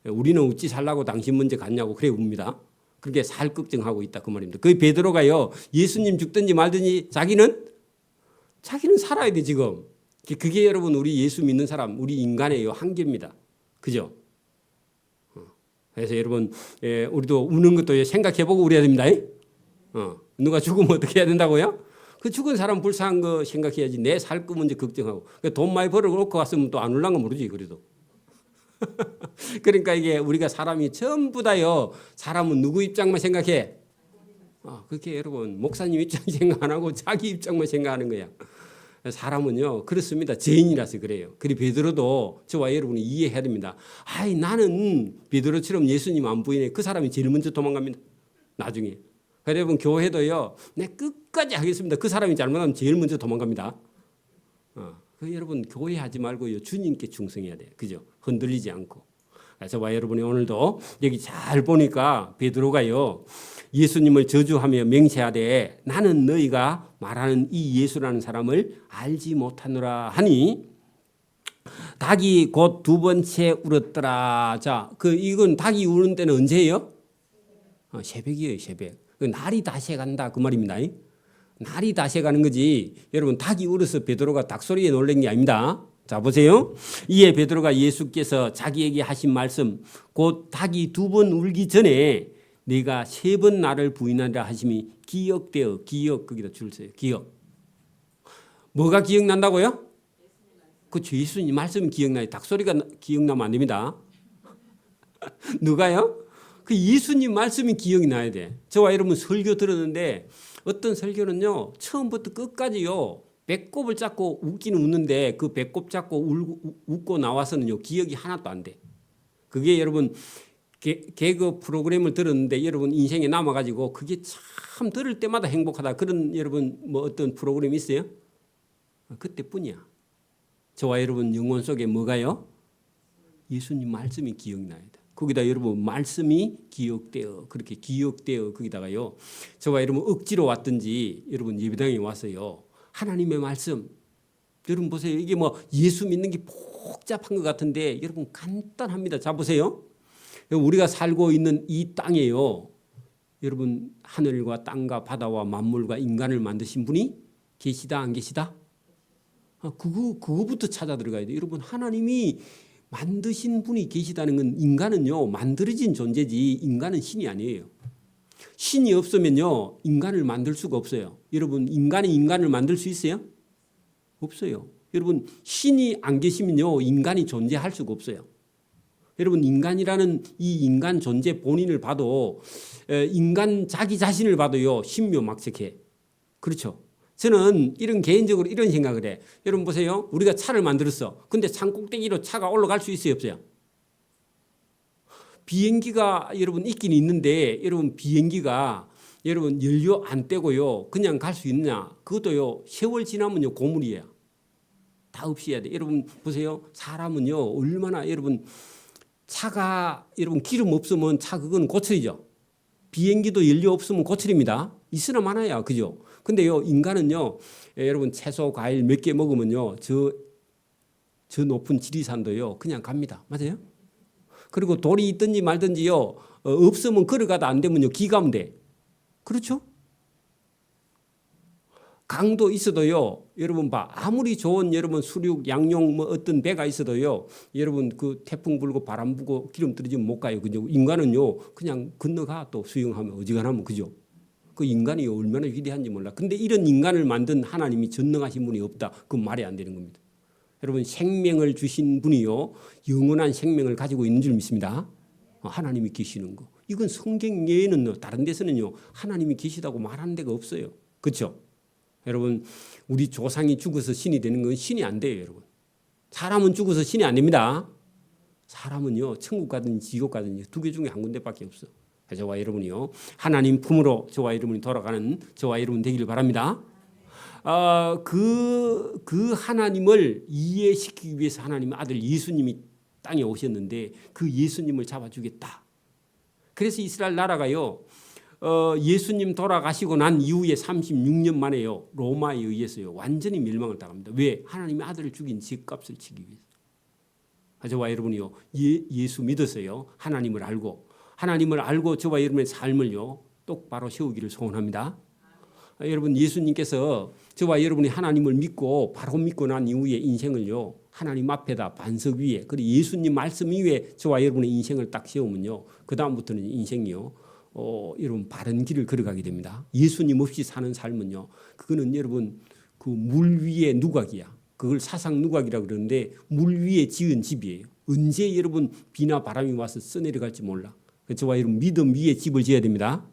우리는 어찌 살라고 당신 먼저 갔냐고 그래 웁니다. 그렇게 살 걱정하고 있다 그 말입니다. 그 베드로가요 예수님 죽든지 말든지 자기는 살아야 돼 지금. 그게 여러분 우리 예수 믿는 사람 우리 인간의 한계입니다. 그죠? 그래서 여러분 우리도 우는 것도 생각해보고 우려야 됩니다. 누가 죽으면 어떻게 해야 된다고요? 그 죽은 사람 불쌍한 거 생각해야지 내 살 거 먼저 걱정하고 돈 많이 벌어놓고 갔으면 또 안 울란 거 모르지 그래도. 그러니까 이게 우리가 사람이 전부 다요 사람은 누구 입장만 생각해? 그렇게 여러분 목사님 입장 생각 안 하고 자기 입장만 생각하는 거야. 사람은요 그렇습니다. 죄인이라서 그래요. 그리 베드로도 저와 여러분이 이해해야 됩니다. 나는 베드로처럼 예수님 안 보이네. 그 사람이 제일 먼저 도망갑니다. 나중에. 여러분 교회도요 내 끝까지 하겠습니다. 그 사람이 잘못하면 제일 먼저 도망갑니다. 여러분 교회 하지 말고요 주님께 충성해야 돼요. 그죠? 흔들리지 않고. 저와 여러분이 오늘도 여기 잘 보니까 베드로가요 예수님을 저주하며 맹세하되 나는 너희가 말하는 이 예수라는 사람을 알지 못하노라 하니 닭이 곧 두 번째 울었더라. 자, 이건 닭이 우는 때는 언제예요? 새벽이에요, 새벽. 날이 다시 간다 그 말입니다. 날이 다시 가는 거지. 여러분 닭이 울어서 베드로가 닭 소리에 놀란 게 아닙니다. 자 보세요. 이에 베드로가 예수께서 자기에게 하신 말씀 곧 닭이 두 번 울기 전에 네가 세 번 나를 부인하리라 하심이 기억되어 거기다 줄 써요. 기억. 뭐가 기억난다고요? 그렇죠. 예수님 말씀이 기억나요. 닭소리가 기억나면 안 됩니다. 누가요? 그 예수님 말씀이 기억이 나야 돼. 저와 여러분 설교 들었는데 어떤 설교는요 처음부터 끝까지요 배꼽을 잡고 웃기는 웃는데 그 배꼽 잡고 웃고 나와서는요 기억이 하나도 안 돼. 그게 여러분 개그 프로그램을 들었는데 여러분 인생에 남아가지고 그게 참 들을 때마다 행복하다. 그런 여러분 뭐 어떤 프로그램 있어요? 그때뿐이야. 저와 여러분 영혼 속에 뭐가요? 예수님 말씀이 기억나야 돼. 거기다 여러분 말씀이 기억되어 그렇게 기억되어 거기다가요. 저와 여러분 억지로 왔든지 여러분 예배당에 와서요. 하나님의 말씀 여러분 보세요. 이게 뭐 예수 믿는 게 복잡한 것 같은데 여러분 간단합니다. 자 보세요. 우리가 살고 있는 이 땅에요. 여러분 하늘과 땅과 바다와 만물과 인간을 만드신 분이 계시다 안 계시다? 그거부터 찾아 들어가야 돼요. 여러분 하나님이 만드신 분이 계시다는 건 인간은요 만들어진 존재지 인간은 신이 아니에요. 신이 없으면요 인간을 만들 수가 없어요. 여러분 인간이 인간을 만들 수 있어요? 없어요. 여러분 신이 안 계시면요 인간이 존재할 수가 없어요. 여러분 인간이라는 이 인간 존재 본인을 봐도 인간 자기 자신을 봐도요 신묘막측해. 그렇죠? 저는 이런 개인적으로 이런 생각을 해. 여러분 보세요. 우리가 차를 만들었어. 근데 산 꼭대기로 차가 올라갈 수 있어요 없어요? 비행기가 여러분 있긴 있는데 여러분 비행기가 여러분 연료 안 떼고요 그냥 갈 수 있느냐? 그것도요 세월 지나면요 고물이에요. 다 없애야 돼. 여러분 보세요. 사람은요 얼마나 여러분 차가 여러분 기름 없으면 차 그건 고철이죠. 비행기도 연료 없으면 고철입니다. 있으나 마나야 그죠? 근데요 인간은요 여러분 채소 과일 몇 개 먹으면요 저 높은 지리산도요 그냥 갑니다. 맞아요? 그리고 돌이 있든지 말든지요 없으면 걸어가다 안 되면요 기가면 돼. 그렇죠? 강도 있어도요 여러분 봐 아무리 좋은 여러분 수륙 양용 뭐 어떤 배가 있어도요 여러분 그 태풍 불고 바람 불고 기름 떨어지면 못 가요. 그죠? 인간은요 그냥 건너가 또 수영하면 어지간하면 그죠? 그 인간이 얼마나 위대한지 몰라. 근데 이런 인간을 만든 하나님이 전능하신 분이 없다. 그건 말이 안 되는 겁니다. 여러분 생명을 주신 분이요 영원한 생명을 가지고 있는 줄 믿습니다. 하나님이 계시는 거. 이건 성경 외에는 다른 데서는요 하나님이 계시다고 말하는 데가 없어요. 그렇죠? 여러분 우리 조상이 죽어서 신이 되는 건 신이 안 돼요. 여러분 사람은 죽어서 신이 안 됩니다. 사람은요 천국 가든지 지옥 가든지 두 개 중에 한 군데밖에 없어. 저와 여러분이요 하나님 품으로 저와 여러분이 돌아가는 저와 여러분 되기를 바랍니다. 그 하나님을 이해시키기 위해서 하나님의 아들 예수님이 땅에 오셨는데 그 예수님을 잡아주겠다. 그래서 이스라엘 나라가요. 예수님 돌아가시고 난 이후에 36년 만에요. 로마에 의해서요. 완전히 멸망을 당합니다. 왜? 하나님의 아들을 죽인 죄값을 치기 위해서. 저와 여러분이요. 예수 믿어서요. 하나님을 알고 저와 여러분의 삶을요. 똑바로 세우기를 소원합니다. 여러분 예수님께서 저와 여러분이 하나님을 믿고 바로 믿고 난 이후에 인생을요. 하나님 앞에다 반석 위에 그리고 예수님 말씀 위에 저와 여러분의 인생을 딱 세우면요. 그 다음부터는 인생이요. 여러분 바른 길을 걸어가게 됩니다. 예수님 없이 사는 삶은요. 그거는 여러분 그 물 위에 누각이야. 그걸 사상 누각이라고 그러는데 물 위에 지은 집이에요. 언제 여러분 비나 바람이 와서 써내려갈지 몰라. 저와 여러분 믿음 위에 집을 지어야 됩니다.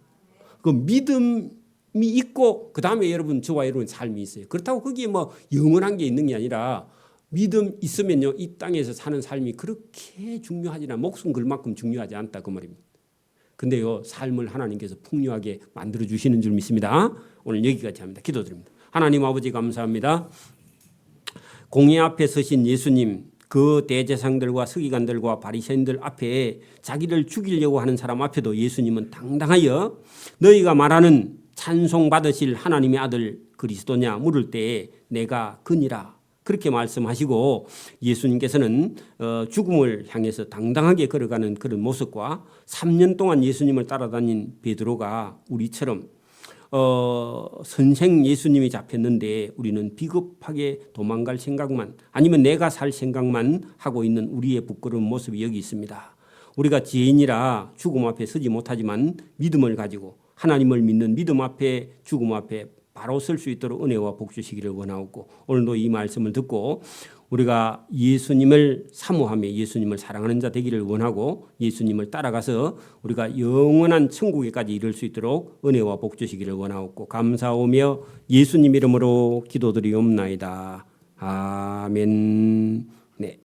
그 믿음이 있고 그 다음에 여러분 저와 여러분 삶이 있어요. 그렇다고 거기에 뭐 영원한 게 있는 게 아니라 믿음 있으면요. 이 땅에서 사는 삶이 그렇게 중요하지 않아. 목숨 걸 만큼 중요하지 않다 그 말입니다. 근데요. 삶을 하나님께서 풍요하게 만들어 주시는 줄 믿습니다. 오늘 여기까지 합니다. 기도드립니다. 하나님 아버지 감사합니다. 공회 앞에 서신 예수님 그 대제사장들과 서기관들과 바리새인들 앞에 자기를 죽이려고 하는 사람 앞에도 예수님은 당당하여 너희가 말하는 찬송받으실 하나님의 아들 그리스도냐 물을 때에 내가 그니라 그렇게 말씀하시고 예수님께서는 죽음을 향해서 당당하게 걸어가는 그런 모습과 3년 동안 예수님을 따라다닌 베드로가 우리처럼 선생 예수님이 잡혔는데 우리는 비겁하게 도망갈 생각만 아니면 내가 살 생각만 하고 있는 우리의 부끄러운 모습이 여기 있습니다. 우리가 죄인이라 죽음 앞에 서지 못하지만 믿음을 가지고 하나님을 믿는 믿음 앞에 죽음 앞에 바로 설 수 있도록 은혜와 복 주시기를 원하옵고 오늘도 이 말씀을 듣고 우리가 예수님을 사모하며 예수님을 사랑하는 자 되기를 원하고 예수님을 따라가서 우리가 영원한 천국에까지 이를 수 있도록 은혜와 복 주시기를 원하옵고 감사하며 예수님 이름으로 기도드리옵나이다. 아멘. 네.